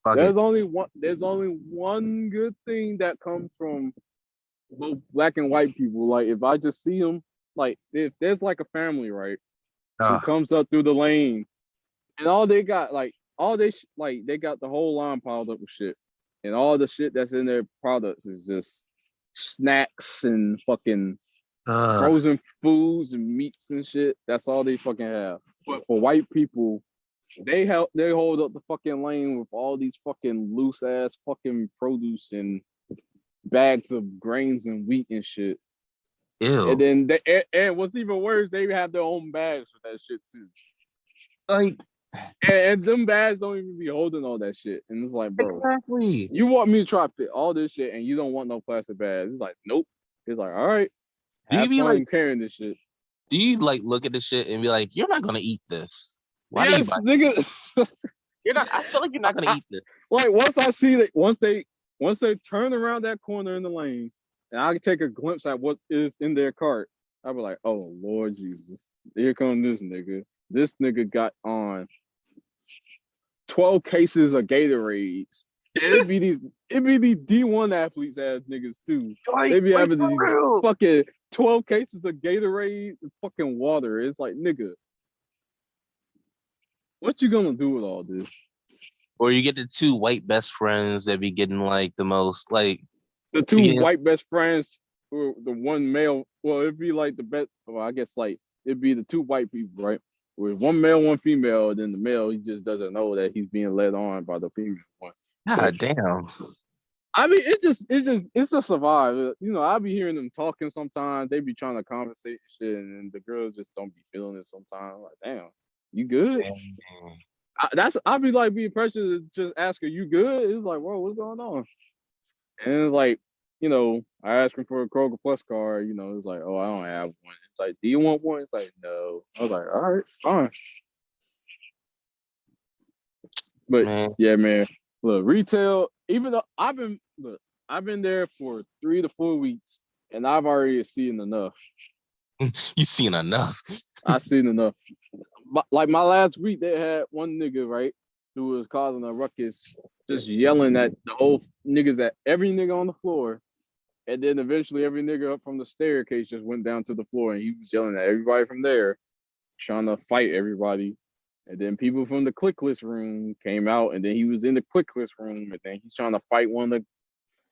[SPEAKER 2] Fuck it.
[SPEAKER 1] there's only one good thing that comes from both black and white people. Like if I just see them, like if there's like a family, right, who
[SPEAKER 2] Ah,
[SPEAKER 1] comes up through the lane and all they got, like like they got the whole line piled up with shit, and all the shit that's in their products is just snacks and fucking
[SPEAKER 2] uh,
[SPEAKER 1] frozen foods and meats and shit. That's all they fucking have. But for white people, they hold up the fucking lane with all these fucking loose ass fucking produce and bags of grains and wheat and shit. And
[SPEAKER 2] ew.
[SPEAKER 1] then and what's even worse, they have their own bags for that shit too.
[SPEAKER 2] Like,
[SPEAKER 1] And them bags don't even be holding all that shit. And it's like, bro,
[SPEAKER 2] exactly.
[SPEAKER 1] you want me to try to fit all this shit and you don't want no plastic bags. It's like, nope. It's like, all right,
[SPEAKER 2] Do you
[SPEAKER 1] have
[SPEAKER 2] be like,
[SPEAKER 1] fun carrying this shit.
[SPEAKER 2] do you like look at the shit and be like, you're not gonna eat this? Why do you
[SPEAKER 1] Yes,
[SPEAKER 2] buy?
[SPEAKER 1] nigga.
[SPEAKER 2] You're not. I feel like you're not gonna eat this.
[SPEAKER 1] Like once I see that, once they turn around that corner in the lane, and I can take a glimpse at what is in their cart, I'll be like, oh Lord Jesus, here comes this nigga. This nigga got on 12 cases of Gatorades. And it be these D1 athletes ass niggas too. They be
[SPEAKER 2] Like
[SPEAKER 1] having
[SPEAKER 2] for
[SPEAKER 1] these
[SPEAKER 2] real.
[SPEAKER 1] fucking 12 cases of Gatorade and fucking water. It's like, nigga, what you gonna do with all this?
[SPEAKER 2] Or you get the two white best friends that be getting like the most like
[SPEAKER 1] The
[SPEAKER 2] be
[SPEAKER 1] two
[SPEAKER 2] getting
[SPEAKER 1] white best friends, or the one male. Well, it'd be like the best. Well, I guess like it'd be the two white people, right? With one male, one female. Then the male, he just doesn't know that he's being led on by the female one. But
[SPEAKER 2] God damn.
[SPEAKER 1] I mean, it's just a vibe. You know, I be hearing them talking sometimes. They be trying to conversate and shit, and the girls just don't be feeling it sometimes. Like, damn, you good?
[SPEAKER 2] And,
[SPEAKER 1] I be like being pressured to just ask her, you good? It's like, whoa, what's going on? And it's like, you know, I asked him for a Kroger Plus card. You know, it's like, oh, I don't have one. It's like, do you want one? It's like, no. I was like, all right, fine. But
[SPEAKER 2] man,
[SPEAKER 1] yeah, man. Look, retail. Even though I've been there for 3 to 4 weeks, and I've already seen enough.
[SPEAKER 2] you seen enough.
[SPEAKER 1] I've seen enough. Like my last week, they had one nigga right who was causing a ruckus, just yelling at the whole niggas at every nigga on the floor. And then eventually every nigga up from the staircase just went down to the floor and he was yelling at everybody from there, trying to fight everybody. And then people from the click list room came out and then he was in the click list room and then he's trying to fight one of the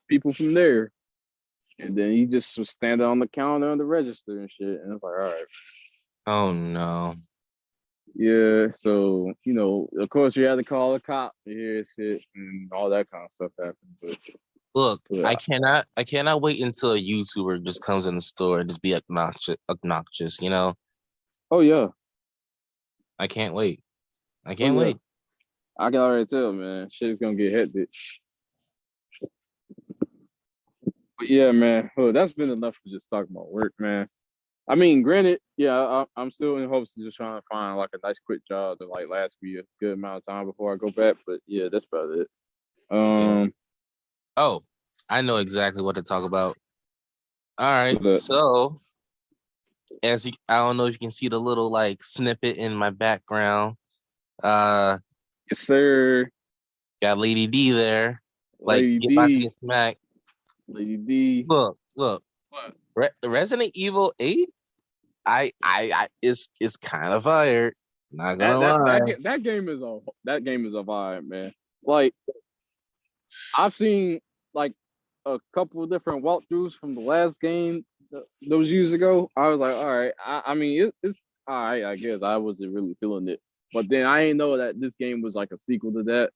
[SPEAKER 1] people from there. And then he just was standing on the counter on the register and shit. And it's like, all right.
[SPEAKER 2] Oh no.
[SPEAKER 1] Yeah, so you know, of course, you had to call a cop to hear shit and all that kind of stuff happened.
[SPEAKER 2] Look,
[SPEAKER 1] But
[SPEAKER 2] I cannot wait until a YouTuber just comes in the store and just be obnoxious, you know?
[SPEAKER 1] oh yeah,
[SPEAKER 2] I can't wait. I
[SPEAKER 1] oh
[SPEAKER 2] can't
[SPEAKER 1] yeah,
[SPEAKER 2] wait.
[SPEAKER 1] I can already tell, man, shit's gonna get hectic. But yeah, man, oh, that's been enough for just talking about work, man. I mean, granted, yeah, I'm still in hopes of just trying to find like a nice quick job to like last me a good amount of time before I go back. But yeah, that's about it.
[SPEAKER 2] Yeah.
[SPEAKER 1] Um,
[SPEAKER 2] Oh, I know exactly what to talk about. All right.
[SPEAKER 1] but
[SPEAKER 2] So, I don't know if you can see the little like snippet in my background. Uh,
[SPEAKER 1] yes, sir,
[SPEAKER 2] got Lady D there. Like,
[SPEAKER 1] Lady
[SPEAKER 2] you're about to
[SPEAKER 1] D,
[SPEAKER 2] get smacked.
[SPEAKER 1] Lady D.
[SPEAKER 2] Look.
[SPEAKER 1] What?
[SPEAKER 2] Resident Evil 8, is kind of fired. Not gonna lie.
[SPEAKER 1] That game is a vibe, man. Like I've seen like a couple of different walkthroughs from the last game those years ago. I was like, all right. I mean, it's all right. I guess I wasn't really feeling it, but then I didn't know that this game was like a sequel to that.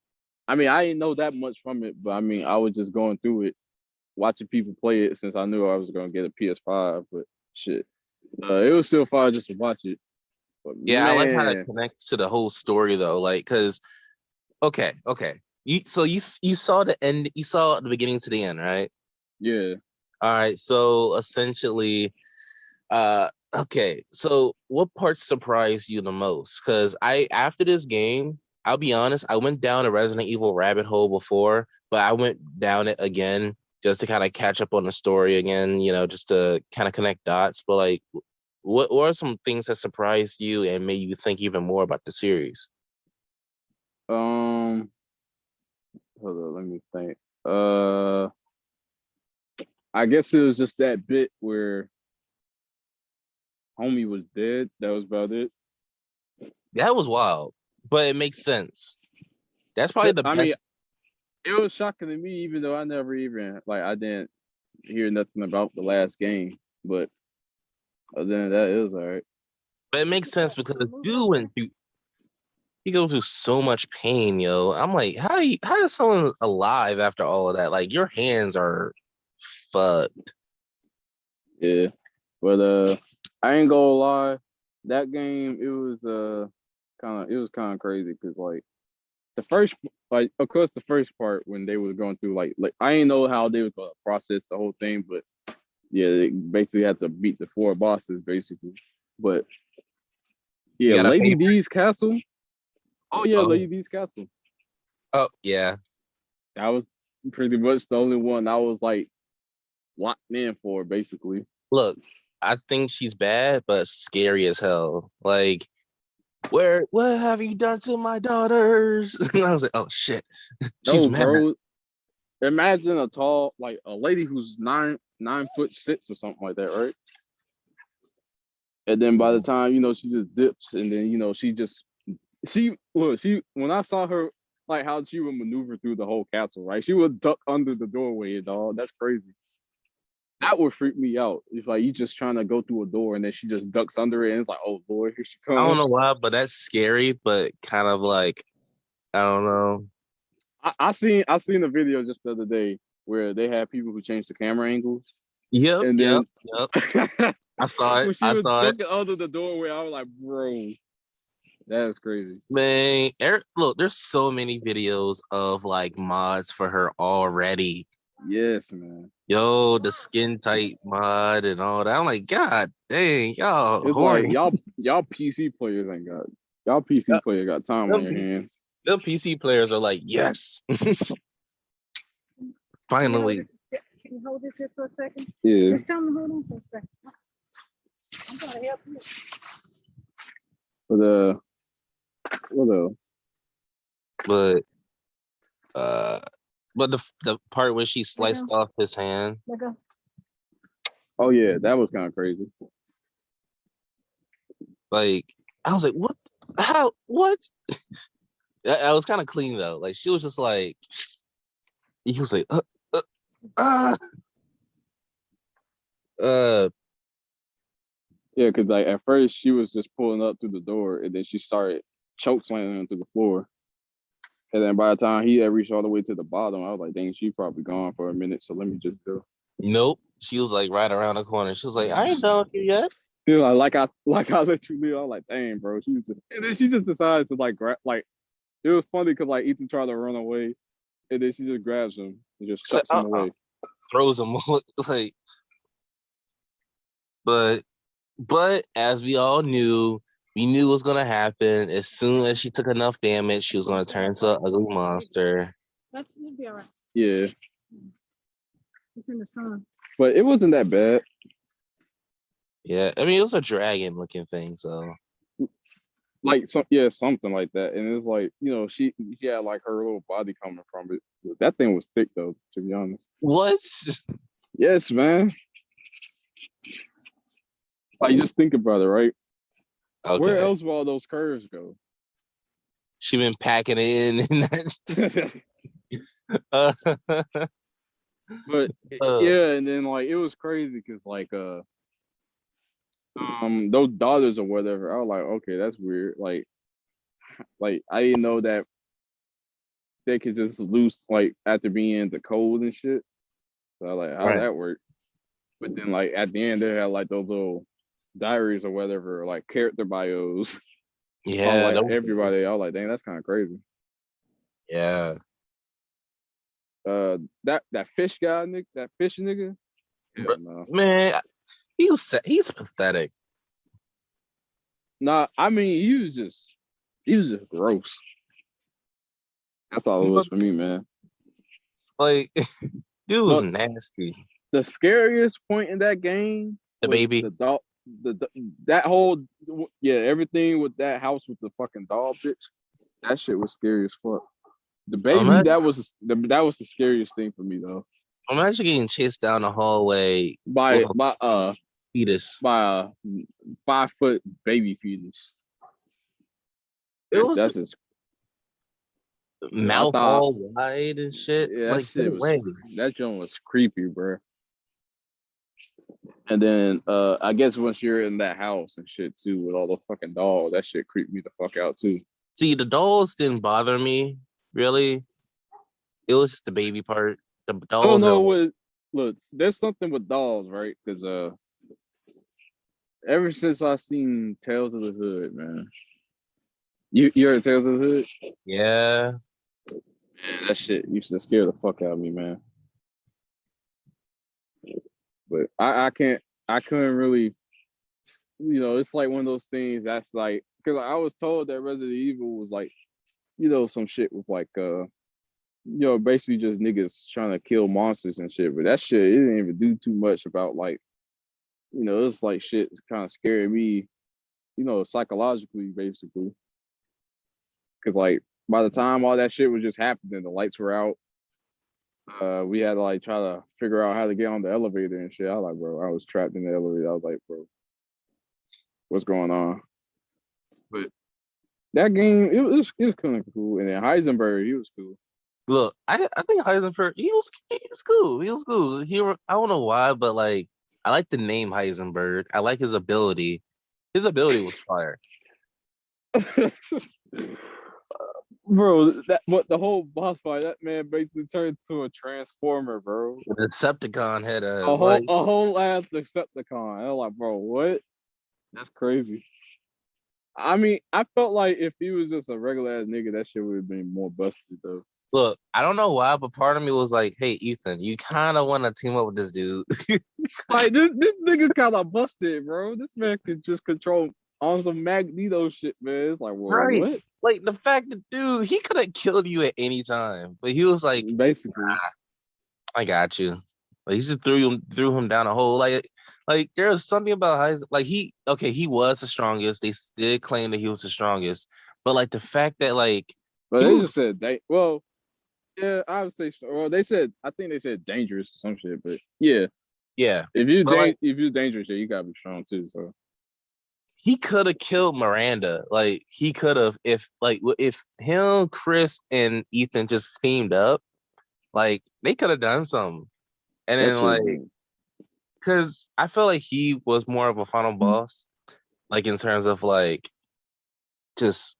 [SPEAKER 1] I mean, I didn't know that much from it, but I mean, I was just going through it, watching people play it since I knew I was gonna get a PS5. But shit, it was still fun just to watch it. But
[SPEAKER 2] Yeah, I like how it
[SPEAKER 1] man,
[SPEAKER 2] connects to the whole story though. Like, cause okay. You saw the end. You saw the beginning to the end, right?
[SPEAKER 1] yeah.
[SPEAKER 2] All right. So essentially, okay. So what parts surprised you the most? Because after this game, I'll be honest, I went down a Resident Evil rabbit hole before, but I went down it again just to kind of catch up on the story again. You know, just to kind of connect dots. But like, what are some things that surprised you and made you think even more about the series?
[SPEAKER 1] Um, hold on, let me think. Uh, I guess it was just that bit where homie was dead. That was about it.
[SPEAKER 2] That was wild, but it makes sense. That's probably the
[SPEAKER 1] I mean,
[SPEAKER 2] best.
[SPEAKER 1] it was shocking to me, even though I never even like I didn't hear nothing about the last game. But other than that, it was all right.
[SPEAKER 2] But it makes sense because dude went through. He goes through so much pain, yo. I'm like, how is someone alive after all of that? Like your hands are fucked.
[SPEAKER 1] Yeah, but I ain't gonna lie. That game, it was kind of crazy because like the first, like of course the first part when they was going through like I didn't know how they was gonna process the whole thing, but yeah, they basically had to beat the four bosses basically. But
[SPEAKER 2] You
[SPEAKER 1] yeah,
[SPEAKER 2] got a
[SPEAKER 1] Lady
[SPEAKER 2] favorite?
[SPEAKER 1] D's castle. Oh yeah,
[SPEAKER 2] Oh,
[SPEAKER 1] Lady D's castle.
[SPEAKER 2] oh yeah.
[SPEAKER 1] That was pretty much the only one I was like locked in for basically.
[SPEAKER 2] Look, I think she's bad, but scary as hell. Like, what have you done to my daughters? And I was like, oh shit, she's
[SPEAKER 1] No,
[SPEAKER 2] mad.
[SPEAKER 1] bro. Imagine a tall, like a lady who's 9'6" or something like that, right? And then by the time she just dips, and then she when I saw her like how she would maneuver through the whole castle, right? She would duck under the doorway, dog. That's crazy. That would freak me out. It's like you just trying to go through a door and then she just ducks under it and it's like, oh Lord, here she
[SPEAKER 2] I don't know
[SPEAKER 1] comes.
[SPEAKER 2] why, but that's scary, but kind of like I don't know.
[SPEAKER 1] I seen the video just the other day where they had people who changed the camera angles,
[SPEAKER 2] Yep,
[SPEAKER 1] and
[SPEAKER 2] yep,
[SPEAKER 1] then
[SPEAKER 2] yep. I saw it.
[SPEAKER 1] when she
[SPEAKER 2] I
[SPEAKER 1] was
[SPEAKER 2] saw it.
[SPEAKER 1] ducking under the doorway, I was like, bro, that is crazy.
[SPEAKER 2] Man, Eric, look, there's so many videos of like mods for her already.
[SPEAKER 1] Yes, man.
[SPEAKER 2] Yo, the skin tight mod and all that. I'm like, God dang, y'all
[SPEAKER 1] It's like
[SPEAKER 2] horny.
[SPEAKER 1] y'all PC players ain't got y'all PC player got time on
[SPEAKER 2] Them,
[SPEAKER 1] your hands.
[SPEAKER 2] them PC players are like, yes, finally.
[SPEAKER 3] Can you hold this just for a second?
[SPEAKER 1] Yeah.
[SPEAKER 3] Just tell me to hold on for a second. I'm trying to help you.
[SPEAKER 1] But what else?
[SPEAKER 2] But the part where she sliced off his hand,
[SPEAKER 3] Let go.
[SPEAKER 1] Oh yeah, that was kind of crazy.
[SPEAKER 2] like I was like, what? How? What? I was kind of clean though. Like she was just like, he was like, uh, uh.
[SPEAKER 1] Yeah, because like at first she was just pulling up through the door, and then she started choke slamming into the floor. And then by the time he had reached all the way to the bottom, I was like, dang, she probably gone for a minute. So let me just go.
[SPEAKER 2] Nope. She was like right around the corner. She was like, I ain't done with you yet.
[SPEAKER 1] You know, like I let you leave. I was like, dang, bro. She was just, and then she just decided to like grab. Like it was funny because like Ethan tried to run away, and then she just grabs him and just
[SPEAKER 2] She's like,
[SPEAKER 1] chucks him away.
[SPEAKER 2] throws him like, but as we all knew, we knew what was gonna happen. As soon as she took enough damage, she was gonna turn into an ugly monster.
[SPEAKER 3] It'll be all right.
[SPEAKER 1] Yeah,
[SPEAKER 3] It's in the sun.
[SPEAKER 1] but it wasn't that bad.
[SPEAKER 2] Yeah, I mean it was a dragon looking thing, so
[SPEAKER 1] Like something like that. And it's like, you know, she had like her little body coming from it. That thing was thick though, to be honest.
[SPEAKER 2] what?
[SPEAKER 1] Yes, man. Like just think about it, right?
[SPEAKER 2] Okay.
[SPEAKER 1] Where else will all those curves go?
[SPEAKER 2] She been packing it in that.
[SPEAKER 1] But yeah, and then like it was crazy because like those daughters or whatever, I was like, okay, that's weird. Like I didn't know that they could just loose like after being in the cold and shit. So I was like, how
[SPEAKER 2] Right.
[SPEAKER 1] that work? But then like at the end they had like those little diaries or whatever, like character bios.
[SPEAKER 2] Yeah,
[SPEAKER 1] Like everybody. I was like, dang, that's kind of crazy.
[SPEAKER 2] yeah.
[SPEAKER 1] That fish guy, Nick, that fish nigga. Hell no.
[SPEAKER 2] Man, he's pathetic.
[SPEAKER 1] Nah, I mean, he was just gross. That's all it was for me, man.
[SPEAKER 2] Like, dude was
[SPEAKER 1] But
[SPEAKER 2] nasty.
[SPEAKER 1] the scariest point in that game,
[SPEAKER 2] The
[SPEAKER 1] was
[SPEAKER 2] baby.
[SPEAKER 1] the dog, that whole everything with that house with the fucking dog bitch. That shit was scary as fuck. The baby, that was the scariest thing for me though.
[SPEAKER 2] Imagine getting chased down the hallway
[SPEAKER 1] By
[SPEAKER 2] with a fetus.
[SPEAKER 1] by a 5 foot baby fetus.
[SPEAKER 2] It was
[SPEAKER 1] That's just
[SPEAKER 2] mouth all wide and shit.
[SPEAKER 1] Yeah,
[SPEAKER 2] like,
[SPEAKER 1] that joint was creepy, bro. And then I guess once you're in that house and shit too, with all the fucking dolls, that shit creeped me the fuck out too.
[SPEAKER 2] See, the dolls didn't bother me really. It was just the baby part. The dolls.
[SPEAKER 1] I don't know what. Look, there's something with dolls, right? Because ever since I seen Tales of the Hood, man. You heard Tales of the Hood?
[SPEAKER 2] Yeah.
[SPEAKER 1] Man, that shit used to scare the fuck out of me, man. But I couldn't really, you know, it's like one of those things that's like, because I was told that Resident Evil was like, you know, some shit with like, you know, basically just niggas trying to kill monsters and shit. But that shit, it didn't even do too much about like, you know, it's like shit kind of scared me, you know, psychologically, basically. Because like by the time all that shit was just happening, the lights were out. We had to like try to figure out how to get on the elevator and shit. I was like, bro, I was trapped in the elevator. I was like, bro, what's going on? But that game, it was kind of cool. And then Heisenberg, he was cool.
[SPEAKER 2] Look, I think Heisenberg, he was cool. He was cool. I don't know why, but like I like the name Heisenberg. I like his ability. His ability was fire.
[SPEAKER 1] bro. That what the whole boss fight. That man basically turned into a transformer, bro.
[SPEAKER 2] The Decepticon head
[SPEAKER 1] A
[SPEAKER 2] ass.
[SPEAKER 1] whole
[SPEAKER 2] Like,
[SPEAKER 1] a whole ass Decepticon. I was like, bro, what? That's crazy. I mean, I felt like if he was just a regular ass nigga, that shit would have been more busted though.
[SPEAKER 2] look, I don't know why, but part of me was like, hey, Ethan, you kind of want to team up with this dude.
[SPEAKER 1] Like this nigga kind of busted, bro. This man could just control on some Magneto shit, man. It's like, well,
[SPEAKER 2] Right.
[SPEAKER 1] what?
[SPEAKER 2] Like the fact that dude, he could have killed you at any time, but he was like,
[SPEAKER 1] Basically,
[SPEAKER 2] I got you. Like he just threw him down a hole. Like there was something about how like he was the strongest. They still claim that he was the strongest, but like the fact that like
[SPEAKER 1] but
[SPEAKER 2] he
[SPEAKER 1] they
[SPEAKER 2] was
[SPEAKER 1] just said they. Well, yeah, I would say. Well, they said. I think they said dangerous or some shit. But yeah,
[SPEAKER 2] yeah, but like
[SPEAKER 1] if you're dangerous, yeah, you gotta be strong too. So
[SPEAKER 2] he could have killed Miranda. Like he could have if him, Chris, and Ethan just teamed up, like they could have done something. And
[SPEAKER 1] that
[SPEAKER 2] then
[SPEAKER 1] shit.
[SPEAKER 2] like because I feel like he was more of a final boss, like in terms of like just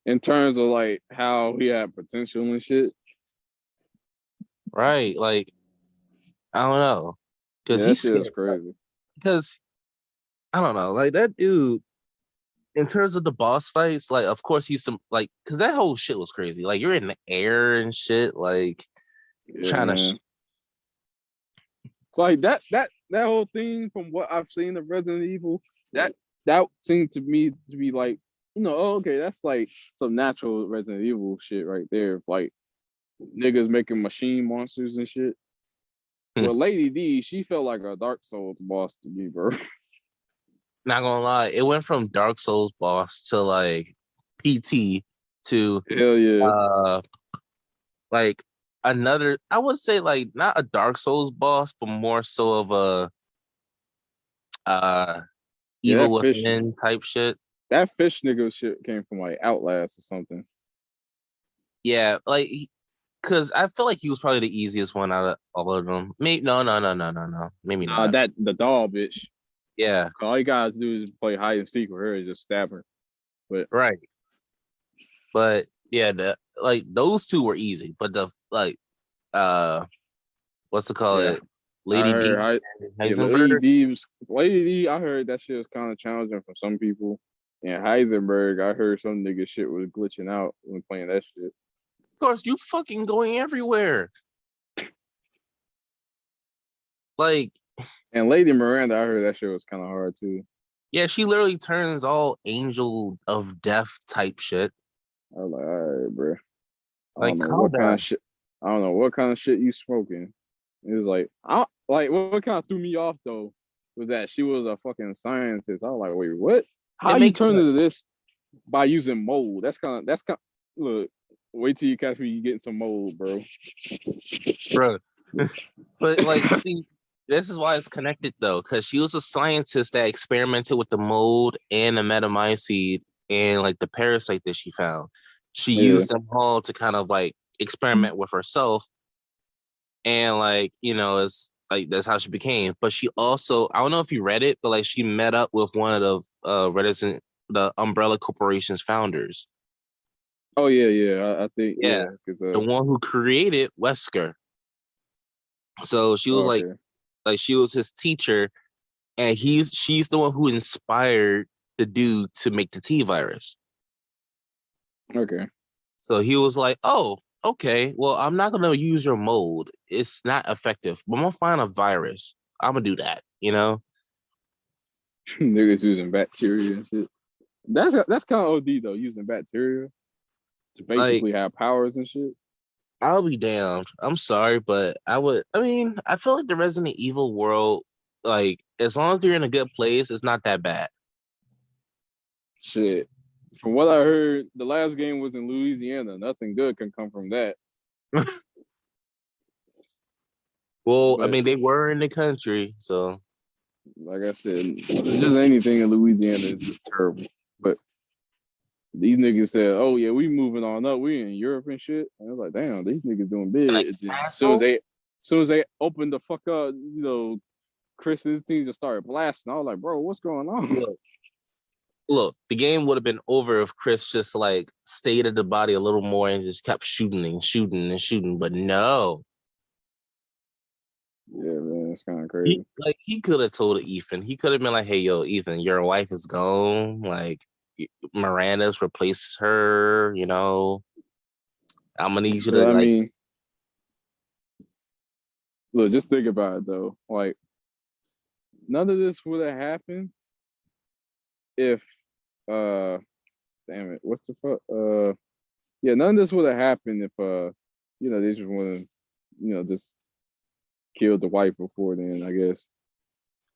[SPEAKER 1] In terms of like how he had potential and shit.
[SPEAKER 2] right, like I don't know, because
[SPEAKER 1] Yeah, that
[SPEAKER 2] he's
[SPEAKER 1] shit was
[SPEAKER 2] scared.
[SPEAKER 1] crazy.
[SPEAKER 2] Because I don't know, like that dude. In terms of the boss fights, like of course he's some like because that whole shit was crazy. Like you're in the air and shit, like
[SPEAKER 1] Yeah,
[SPEAKER 2] trying to.
[SPEAKER 1] man. Like that whole thing from what I've seen of Resident Evil, that that seemed to me to be like, oh, okay, that's like some natural Resident Evil shit right there. Like niggas making machine monsters and shit.
[SPEAKER 2] Hmm,
[SPEAKER 1] Well, Lady D, she felt like a Dark Souls boss to me, bro.
[SPEAKER 2] not gonna lie, it went from Dark Souls boss to like PT to
[SPEAKER 1] Hell yeah.
[SPEAKER 2] uh like another. I would say like not a Dark Souls boss, but more so of a uh
[SPEAKER 1] Yeah,
[SPEAKER 2] Evil Within type shit.
[SPEAKER 1] that fish nigga shit came from like Outlast or something.
[SPEAKER 2] Yeah, like because I feel like he was probably the easiest one out of all of them. Maybe no, maybe
[SPEAKER 1] Nah,
[SPEAKER 2] not.
[SPEAKER 1] that the doll bitch.
[SPEAKER 2] Yeah,
[SPEAKER 1] All you gotta do is play hide and seek with her and just stab her. But
[SPEAKER 2] right. But yeah, the like those two were easy. But the like uh what's to call
[SPEAKER 1] yeah,
[SPEAKER 2] it?
[SPEAKER 1] I
[SPEAKER 2] Lady
[SPEAKER 1] heard
[SPEAKER 2] D
[SPEAKER 1] I
[SPEAKER 2] and
[SPEAKER 1] yeah,
[SPEAKER 2] Heisenberg.
[SPEAKER 1] Lady D, I heard that shit was kind of challenging for some people. And Heisenberg, I heard some nigga shit was glitching out when playing that shit.
[SPEAKER 2] Of course, you fucking going everywhere. Like,
[SPEAKER 1] And Lady Miranda, I heard that shit was kind of hard too.
[SPEAKER 2] yeah, she literally turns all angel of death type shit.
[SPEAKER 1] I was like, all right, bro. I don't
[SPEAKER 2] Like,
[SPEAKER 1] know
[SPEAKER 2] calm
[SPEAKER 1] what kind of
[SPEAKER 2] down.
[SPEAKER 1] shit. I don't know what kind of shit you smoking. It was like, what kind of threw me off though was that she was a fucking scientist. I was like, wait, what?
[SPEAKER 2] It
[SPEAKER 1] How you
[SPEAKER 2] makes
[SPEAKER 1] turn
[SPEAKER 2] sense,
[SPEAKER 1] into this by using mold? Look. Wait till you catch me getting some mold, bro.
[SPEAKER 2] bro. But like, see, this is why it's connected though, because she was a scientist that experimented with the mold and the metamycete and like the parasite that she found. She
[SPEAKER 1] Yeah.
[SPEAKER 2] used them all to kind of like experiment with herself, and like it's like that's how she became. But she also, I don't know if you read it, but like she met up with one of Reticent, the Umbrella Corporation's founders.
[SPEAKER 1] Oh yeah, yeah. I think
[SPEAKER 2] Yeah,
[SPEAKER 1] yeah, because
[SPEAKER 2] the one who created Wesker. So she was
[SPEAKER 1] okay,
[SPEAKER 2] like she was his teacher, and she's the one who inspired the dude to make the T virus.
[SPEAKER 1] okay.
[SPEAKER 2] So he was like, "Oh, okay. Well, I'm not gonna use your mold. It's not effective. But I'm gonna find a virus. I'm gonna do that. You know,
[SPEAKER 1] Niggas using bacteria and shit. That's kind of OD though, using bacteria to
[SPEAKER 2] like
[SPEAKER 1] basically have powers and shit.
[SPEAKER 2] I'll be damned. I'm sorry, but I would. I mean, I feel like the Resident Evil world, like as long as you're in a good place, it's not that bad.
[SPEAKER 1] Shit. From what I heard, the last game was in Louisiana. Nothing good can come from that.
[SPEAKER 2] Well, I
[SPEAKER 1] But
[SPEAKER 2] mean, they were in the country, so
[SPEAKER 1] like I said, just anything in Louisiana is just terrible. But these niggas said, "Oh yeah, we moving on up. We in Europe and shit." And I was like, "Damn, these niggas doing big."
[SPEAKER 2] like
[SPEAKER 1] And then
[SPEAKER 2] asshole.
[SPEAKER 1] as soon as they opened the fuck up, Chris and his team just started blasting. I was like, "Bro, what's going on?"
[SPEAKER 2] Look, the game would have been over if Chris just like stayed at the body a little more and just kept shooting and shooting and shooting. But no,
[SPEAKER 1] Yeah, man, it's kind of crazy.
[SPEAKER 2] he could have told Ethan. He could have been like, "Hey, yo, Ethan, your wife is gone. Like, Miranda's replaced her. You know, I'm gonna need you
[SPEAKER 1] But
[SPEAKER 2] to
[SPEAKER 1] I
[SPEAKER 2] like."
[SPEAKER 1] mean, look, just think about it though. Like, none of this would have happened if, uh, damn it, what's the fuck? Yeah, none of this would have happened if, they just want to, just killed the wife before then, I guess.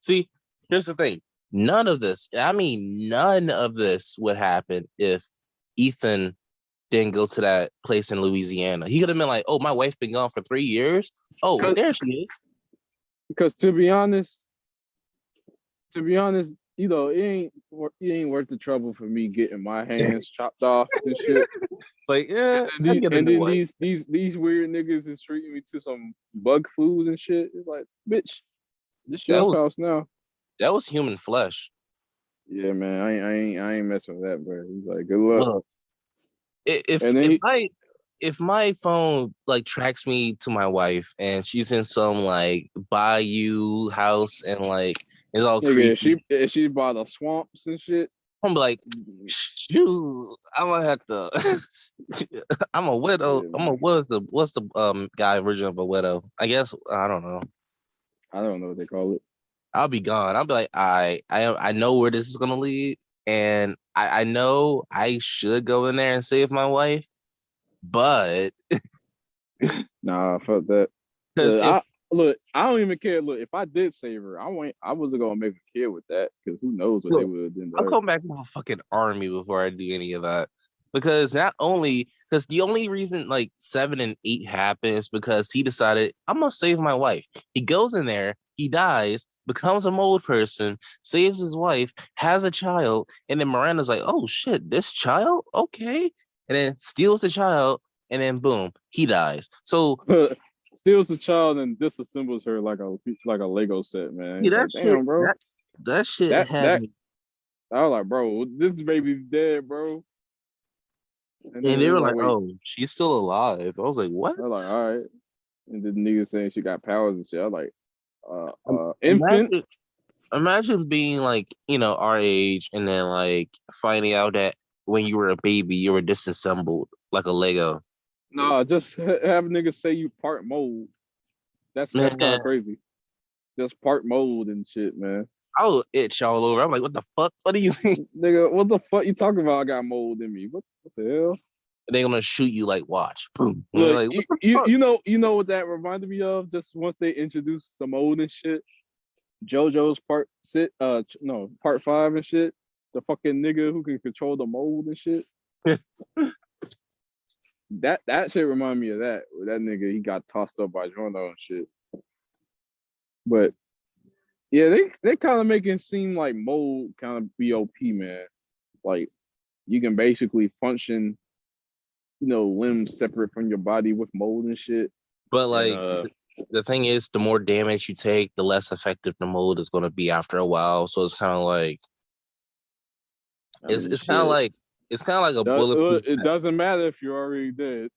[SPEAKER 2] See, here's the thing. None of this. I mean, none of this would happen if Ethan didn't go to that place in Louisiana. He could have been like, "Oh, my wife's been gone for 3 years. Oh,
[SPEAKER 1] Cause,
[SPEAKER 2] there she is."
[SPEAKER 1] because to be honest, it ain't worth the trouble for me getting my hands chopped off and shit.
[SPEAKER 2] Like, yeah, I get a
[SPEAKER 1] And
[SPEAKER 2] new
[SPEAKER 1] then
[SPEAKER 2] wife.
[SPEAKER 1] these weird niggas is treating me to some bug food and shit. It's like, bitch, this
[SPEAKER 2] That
[SPEAKER 1] your
[SPEAKER 2] was
[SPEAKER 1] house now.
[SPEAKER 2] that was human flesh.
[SPEAKER 1] Yeah, man, I ain't messing with that, bro. He's like, good luck.
[SPEAKER 2] Look, if
[SPEAKER 1] And then
[SPEAKER 2] if my phone like tracks me to my wife and she's in some like bayou house and like it's all
[SPEAKER 1] nigga,
[SPEAKER 2] creepy,
[SPEAKER 1] if she bought the swamps and shit.
[SPEAKER 2] I'm like, shoot, I'm gonna have to. I'm a widow.
[SPEAKER 1] Yeah,
[SPEAKER 2] I'm a
[SPEAKER 1] man.
[SPEAKER 2] what's the guy version of a widow? I guess I don't know.
[SPEAKER 1] I don't know what they call it.
[SPEAKER 2] I'll be gone. I'll be like, I know where this is gonna lead, and I know I should go in there and save my wife, but
[SPEAKER 1] Nah, fuck that.
[SPEAKER 2] because
[SPEAKER 1] Look,
[SPEAKER 2] if
[SPEAKER 1] I don't even care. Look, if I did save her, I wasn't gonna make a kid with that because who knows what they
[SPEAKER 2] look,
[SPEAKER 1] would have done to
[SPEAKER 2] I'll
[SPEAKER 1] her.
[SPEAKER 2] come back with a fucking army before I do any of that. Because not only because the only reason like 7 and 8 happens because he decided I'm gonna save my wife. He goes in there, he dies, becomes a mold person, saves his wife, has a child, and then Miranda's like, oh shit, this child? Okay. And then steals the child, and then boom, he dies. So
[SPEAKER 1] Steals the child and disassembles her like a Lego set, man.
[SPEAKER 2] yeah,
[SPEAKER 1] It's like, damn, bro.
[SPEAKER 2] that shit
[SPEAKER 1] That
[SPEAKER 2] had
[SPEAKER 1] that
[SPEAKER 2] me.
[SPEAKER 1] I was like, bro, this baby's dead, bro. And then
[SPEAKER 2] And
[SPEAKER 1] it
[SPEAKER 2] they
[SPEAKER 1] was
[SPEAKER 2] were
[SPEAKER 1] like,
[SPEAKER 2] like,
[SPEAKER 1] wait.
[SPEAKER 2] oh, she's still alive. I was like, what?
[SPEAKER 1] I was like, all right. And then the nigga saying she got powers and shit. I was like, infant.
[SPEAKER 2] Imagine imagine being like, our age and then like finding out that when you were a baby, you were disassembled like a Lego.
[SPEAKER 1] Nah, just have niggas say you part mold. That's kind of
[SPEAKER 2] Man,
[SPEAKER 1] crazy. Just part mold and shit, man.
[SPEAKER 2] I will itch all over. I'm like, what the fuck? What do you mean?
[SPEAKER 1] Nigga, what the fuck you talking about? I got mold in me. What the hell?
[SPEAKER 2] They're gonna shoot you like watch. Boom. And you're
[SPEAKER 1] Look,
[SPEAKER 2] like, what the
[SPEAKER 1] you
[SPEAKER 2] fuck?
[SPEAKER 1] you know you know what that reminded me of? Just once they introduced the mold and shit. JoJo's part 5 and shit. The fucking nigga who can control the mold and shit. That shit remind me of that. That nigga he got tossed up by Jorno and shit. But yeah, they kind of make it seem like mold kind of BOP, man. Like you can basically function, limbs separate from your body with mold and shit.
[SPEAKER 2] But
[SPEAKER 1] And
[SPEAKER 2] like the thing is, the more damage you take, the less effective the mold is gonna be after a while. So it's kind of like
[SPEAKER 1] I
[SPEAKER 2] it's
[SPEAKER 1] mean
[SPEAKER 2] it's kind of
[SPEAKER 1] shit.
[SPEAKER 2] like it's kind of like a bulletproof.
[SPEAKER 1] It doesn't matter if you're already dead.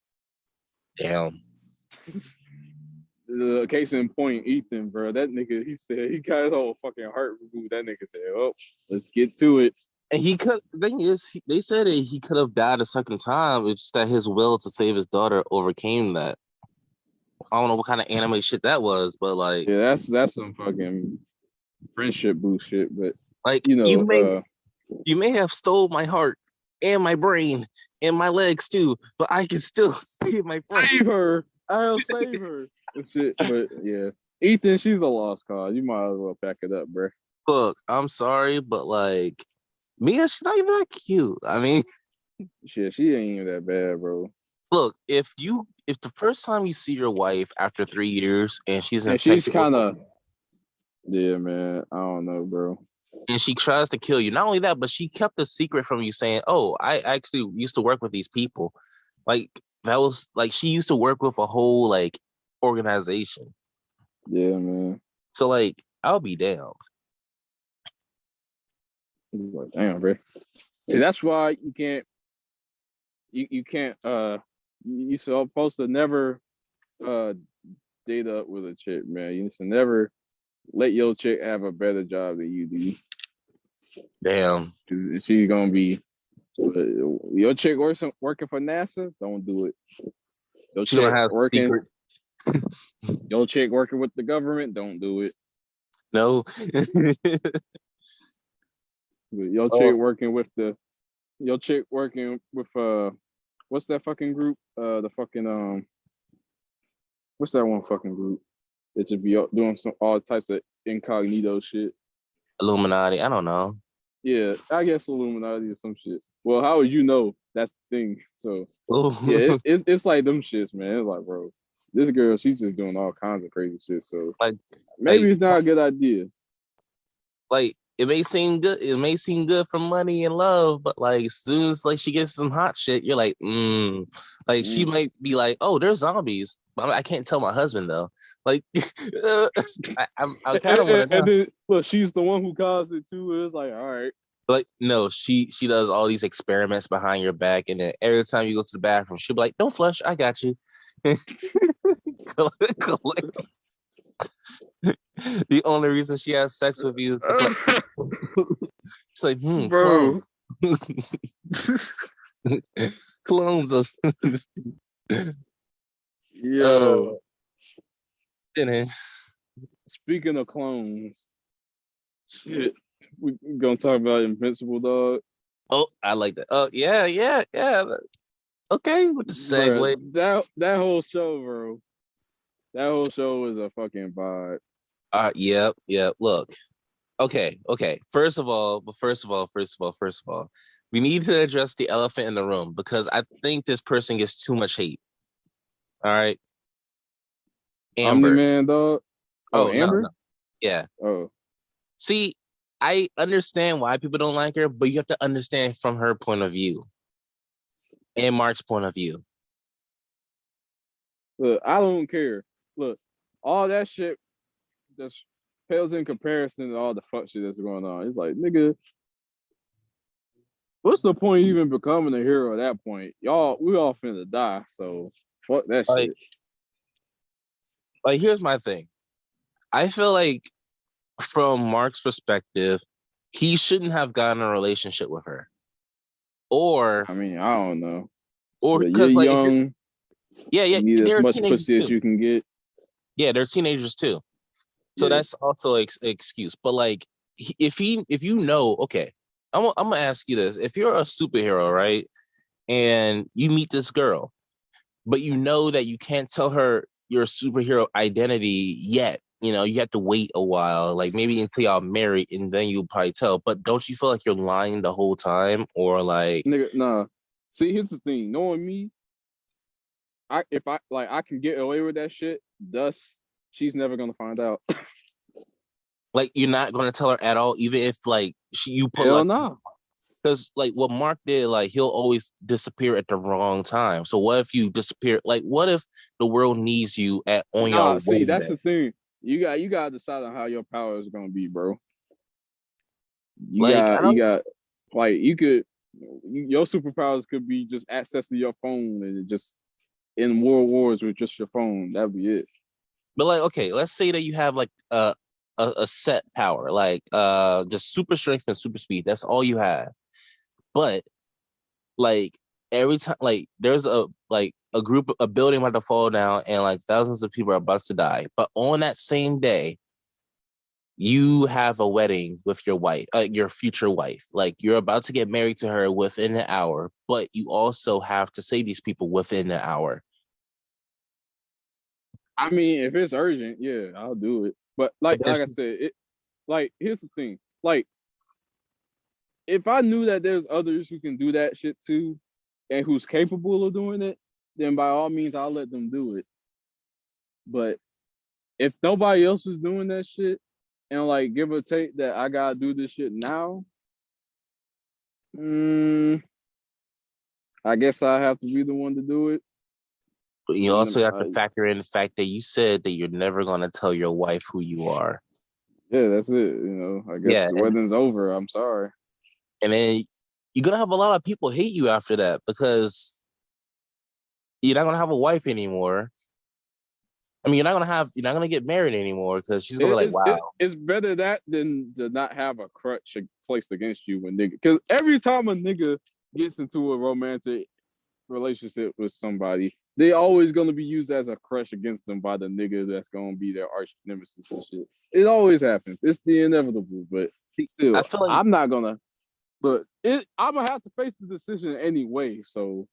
[SPEAKER 2] Damn.
[SPEAKER 1] The case in point, Ethan, bro. That nigga, he said he got his whole fucking heart removed. That nigga said, "Oh, let's get to it."
[SPEAKER 2] And he could. The thing is, they said that he could have died a second time. It's just that his will to save his daughter overcame that. I don't know what kind of anime shit that was, but
[SPEAKER 1] Yeah, that's some fucking friendship boost shit. But
[SPEAKER 2] like
[SPEAKER 1] you
[SPEAKER 2] you
[SPEAKER 1] know,
[SPEAKER 2] may you may have stole my heart and my brain and my legs too, but I can still save my friend.
[SPEAKER 1] save her. I'll save her. And shit. But yeah, Ethan, she's a lost cause. You might as well pack it up, bro.
[SPEAKER 2] Look, I'm sorry, but like Mia, she's not even that cute. I mean,
[SPEAKER 1] Shit, she ain't even that bad, bro.
[SPEAKER 2] look, if the first time you see your wife after 3 years and she's
[SPEAKER 1] And she's
[SPEAKER 2] infected with
[SPEAKER 1] kind of, yeah, man. I don't know, bro.
[SPEAKER 2] and she tries to kill you. Not only that, but she kept a secret from you saying, "Oh, I actually used to work with these people." Like that was like she used to work with a whole like organization.
[SPEAKER 1] Yeah, man.
[SPEAKER 2] So like I'll be damned.
[SPEAKER 1] Like, damn, bro. See, that's why you can't. You can't. You supposed to never uh date up with a chick, man. You should never let your chick have a better job than you do.
[SPEAKER 2] Damn.
[SPEAKER 1] 'Cause she's gonna be your chick working for NASA. Don't do it. Your
[SPEAKER 2] She's gonna
[SPEAKER 1] chick
[SPEAKER 2] have
[SPEAKER 1] working.
[SPEAKER 2] secrets.
[SPEAKER 1] Your chick working with the government. Don't do it.
[SPEAKER 2] No.
[SPEAKER 1] Your chick
[SPEAKER 2] Oh,
[SPEAKER 1] working with the. Your chick working with what's that fucking group? The fucking what's that one fucking group that should be doing some all types of incognito shit?
[SPEAKER 2] Illuminati. I don't know.
[SPEAKER 1] Yeah, I guess Illuminati or some shit. Well, how would you know that's the thing? So yeah,
[SPEAKER 2] Oh,
[SPEAKER 1] it's like them shits, man. It's like, bro, this girl, she's just doing all kinds of crazy shit. So
[SPEAKER 2] like,
[SPEAKER 1] maybe it's not a good idea.
[SPEAKER 2] like it may seem good. It may seem good for money and love, but like as soon as like she gets some hot shit, you're like, Like she
[SPEAKER 1] Mm.
[SPEAKER 2] might be like, oh, there's zombies. But I can't tell my husband though. Like, I kind of want to
[SPEAKER 1] And
[SPEAKER 2] know.
[SPEAKER 1] then, look, she's the one who caused it too. It's like, all right,
[SPEAKER 2] Like, no, she does all these experiments behind your back, and then every time you go to the bathroom, she'll be like, "Don't flush, I got you." Collect. The only reason she has sex with you is to collect. She's like, clone.
[SPEAKER 1] bro.
[SPEAKER 2] Clones us.
[SPEAKER 1] Yo,
[SPEAKER 2] Didn't.
[SPEAKER 1] speaking of clones, shit, we gonna talk about Invincible, dog.
[SPEAKER 2] Oh, I like that. Oh, yeah. Okay, with the
[SPEAKER 1] Bro,
[SPEAKER 2] segue.
[SPEAKER 1] that whole show, bro. That whole show is a fucking vibe.
[SPEAKER 2] Yep. Look, okay. First of all, we need to address the elephant in the room because I think this person gets too much hate. All right,
[SPEAKER 1] Omni
[SPEAKER 2] Amber.
[SPEAKER 1] Man, dog. Oh,
[SPEAKER 2] Oh no,
[SPEAKER 1] Amber.
[SPEAKER 2] no, yeah.
[SPEAKER 1] Oh,
[SPEAKER 2] See, I understand why people don't like her, but you have to understand from her point of view and Mark's point of view.
[SPEAKER 1] look, I don't care. Look, all that shit just pales in comparison to all the fuck shit that's going on. It's like, nigga, what's the point of even becoming a hero at that point? We all finna die, so fuck that
[SPEAKER 2] Like,
[SPEAKER 1] shit.
[SPEAKER 2] here's my thing. I feel like from Mark's perspective, he shouldn't have gotten a relationship with her, or
[SPEAKER 1] I mean, I don't know. But you're
[SPEAKER 2] because like,
[SPEAKER 1] young.
[SPEAKER 2] yeah,
[SPEAKER 1] You need as
[SPEAKER 2] they're
[SPEAKER 1] much
[SPEAKER 2] teenagers
[SPEAKER 1] pussy as
[SPEAKER 2] too.
[SPEAKER 1] you can get.
[SPEAKER 2] Yeah, they're teenagers too. So
[SPEAKER 1] Yeah.
[SPEAKER 2] that's also excuse. But like, if you know, okay, I'm gonna ask you this: if you're a superhero, right, and you meet this girl, but you know that you can't tell her your superhero identity yet. You have to wait a while, like maybe until y'all married, and then you'll probably tell. But don't you feel like you're lying the whole time, or like,
[SPEAKER 1] Nigga, nah. See, here's the thing. Knowing me, if I can get away with that shit, thus she's never gonna find out.
[SPEAKER 2] you're not gonna tell her at all, even if like you put
[SPEAKER 1] Hell
[SPEAKER 2] like,
[SPEAKER 1] no.
[SPEAKER 2] because like what Mark did, like he'll always disappear at the wrong time. So what if you disappear? Like what if the world needs you on
[SPEAKER 1] Nah,
[SPEAKER 2] your
[SPEAKER 1] see,
[SPEAKER 2] wedding
[SPEAKER 1] that's
[SPEAKER 2] day?
[SPEAKER 1] the thing. You gotta decide on how your power is gonna be, bro.
[SPEAKER 2] Like I
[SPEAKER 1] You
[SPEAKER 2] don't
[SPEAKER 1] got like your superpowers could be just access to your phone and just in world wars with just your phone. That'd be it.
[SPEAKER 2] But like, okay, let's say that you have like a set power, like just super strength and super speed. That's all you have. But like every time, like there's a building about to fall down, and like thousands of people are about to die. But on that same day, you have a wedding with your wife, your future wife. Like you're about to get married to her within an hour, but you also have to save these people within an hour.
[SPEAKER 1] I mean, if it's urgent, yeah, I'll do it. But
[SPEAKER 2] But
[SPEAKER 1] like
[SPEAKER 2] there's
[SPEAKER 1] I said, here's the thing. Like if I knew that there's others who can do that shit too and who's capable of doing it, then by all means I'll let them do it. But if nobody else is doing that shit and like give or take that I gotta do this shit now, mm, I guess I have to be the one to do it.
[SPEAKER 2] But you
[SPEAKER 1] And
[SPEAKER 2] also have to factor in the fact that you said that you're never going to tell your wife who you are.
[SPEAKER 1] yeah, that's it. I guess
[SPEAKER 2] Yeah,
[SPEAKER 1] the
[SPEAKER 2] and
[SPEAKER 1] wedding's over. I'm sorry.
[SPEAKER 2] and then you're gonna have a lot of people hate you after that because you're not gonna have a wife anymore. I mean, you're not gonna get married anymore because she's gonna be like, wow.
[SPEAKER 1] It's better that than to not have a crutch placed against you when nigga. Because every time a nigga gets into a romantic relationship with somebody, they always gonna be used as a crutch against them by the nigga that's gonna be their arch nemesis and shit. It always happens. It's the inevitable, but
[SPEAKER 2] I
[SPEAKER 1] still,
[SPEAKER 2] feel like
[SPEAKER 1] I'm not gonna. But I'm gonna have to face the decision anyway. So,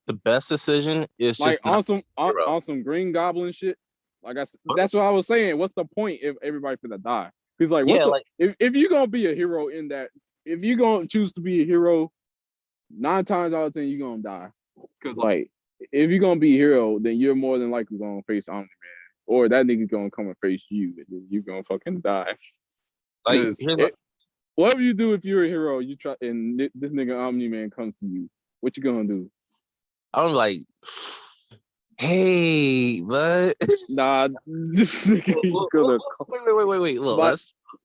[SPEAKER 2] the best decision is
[SPEAKER 1] like
[SPEAKER 2] just not hero.
[SPEAKER 1] on some Green Goblin shit. That's what I was saying. What's the point if everybody finna die? He's like, what's
[SPEAKER 2] Yeah,
[SPEAKER 1] the
[SPEAKER 2] like
[SPEAKER 1] if you're gonna be a hero in that, if you're gonna choose to be a hero, 9 times out of 10 you're gonna die. Cause like if you're gonna be a hero, then you're more than likely gonna face Omni Man, or that nigga gonna come and face you, and then you gonna fucking die.
[SPEAKER 2] like
[SPEAKER 1] Cause
[SPEAKER 2] here's
[SPEAKER 1] whatever you do, if you're a hero, you try, and this nigga Omni Man comes to you, what you gonna do?
[SPEAKER 2] I'm like, hey, but
[SPEAKER 1] Nah, this nigga gonna
[SPEAKER 2] wait. Look,
[SPEAKER 1] but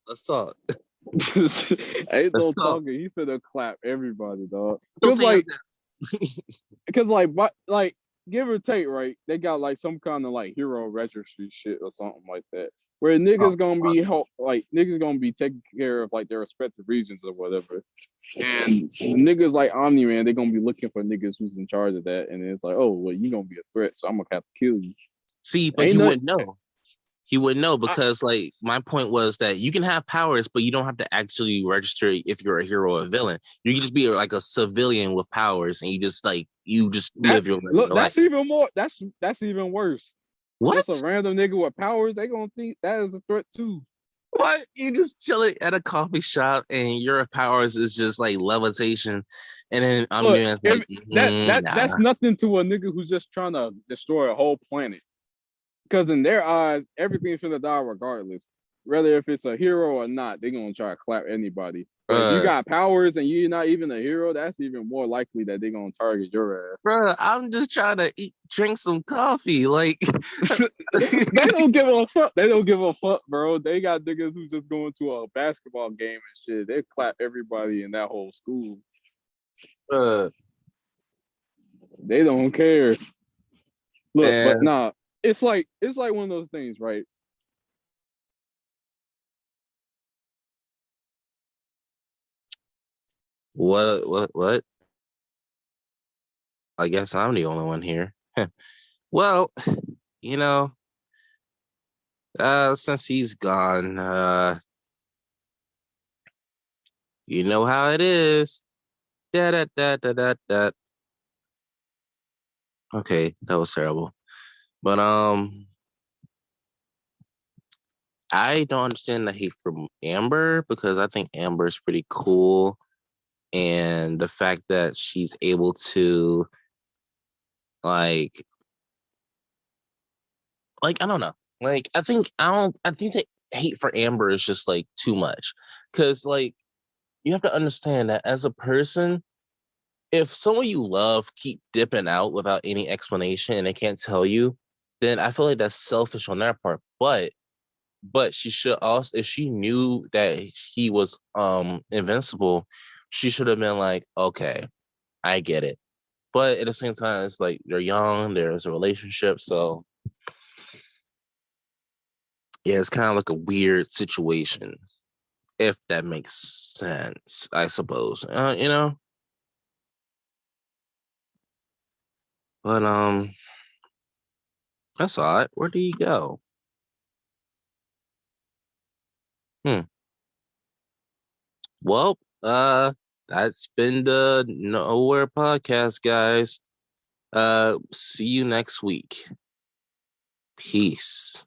[SPEAKER 2] let's talk.
[SPEAKER 1] ain't
[SPEAKER 2] Let's
[SPEAKER 1] no
[SPEAKER 2] talk.
[SPEAKER 1] talking. He finna clap everybody, dog.
[SPEAKER 2] Still
[SPEAKER 1] Cause
[SPEAKER 2] saying
[SPEAKER 1] like, cause like, give or take, right? They got like some kind of like hero registry shit or something like that, where
[SPEAKER 2] oh,
[SPEAKER 1] niggas gonna be like niggas gonna be taking care of like their respective regions or whatever. And niggas like Omni Man, they're gonna be looking for niggas who's in charge of that, and it's like, oh well, you gonna be a threat, so I'm gonna have to kill you.
[SPEAKER 2] see, but
[SPEAKER 1] Ain't
[SPEAKER 2] he
[SPEAKER 1] nothing.
[SPEAKER 2] wouldn't know. He wouldn't know
[SPEAKER 1] I,
[SPEAKER 2] because like my point was that you can have powers, but you don't have to actually register if you're a hero or a villain. You can just be like a civilian with powers, and you just
[SPEAKER 1] that
[SPEAKER 2] live your
[SPEAKER 1] look,
[SPEAKER 2] regular life.
[SPEAKER 1] that's even more. That's even worse. Just a
[SPEAKER 2] What?
[SPEAKER 1] random nigga with powers, they gonna think that is a threat too.
[SPEAKER 2] What? You just chilling at a coffee shop, and your powers is just like levitation, and then I'm
[SPEAKER 1] Look,
[SPEAKER 2] doing
[SPEAKER 1] if
[SPEAKER 2] like,
[SPEAKER 1] that's
[SPEAKER 2] nah.
[SPEAKER 1] nothing to a nigga who's just trying to destroy a whole planet. Because in their eyes, everything's gonna die regardless. Whether if it's a hero or not, they're gonna try to clap anybody. But if you
[SPEAKER 2] Bruh,
[SPEAKER 1] got powers and you're not even a hero, that's even more likely that they're gonna target your ass.
[SPEAKER 2] I'm just trying to drink some coffee. Like,
[SPEAKER 1] They don't give a fuck. They don't give a fuck, bro. They got niggas who just going to a basketball game and shit. They clap everybody in that whole school.
[SPEAKER 2] uh,
[SPEAKER 1] They don't care. Look, but
[SPEAKER 2] and
[SPEAKER 1] nah, it's like one of those things, right?
[SPEAKER 2] what? I guess I'm the only one here. Well, you know, since he's gone, you know how it is. Da da da da da da. Okay, that was terrible. But I don't understand the hate from Amber because I think Amber is pretty cool, and the fact that she's able to like I don't know. I think the hate for Amber is just like too much. Cause like you have to understand that as a person, if someone you love keep dipping out without any explanation and they can't tell you, then I feel like that's selfish on their part. But she should also, if she knew that he was invincible, she should have been like, okay, I get it. But at the same time, it's like they're young, there's a relationship, so yeah, it's kind of like a weird situation, if that makes sense, I suppose. You know? But that's odd. Where do you go? Hmm. Well, that's been the Nowhere podcast, guys. See you next week. Peace.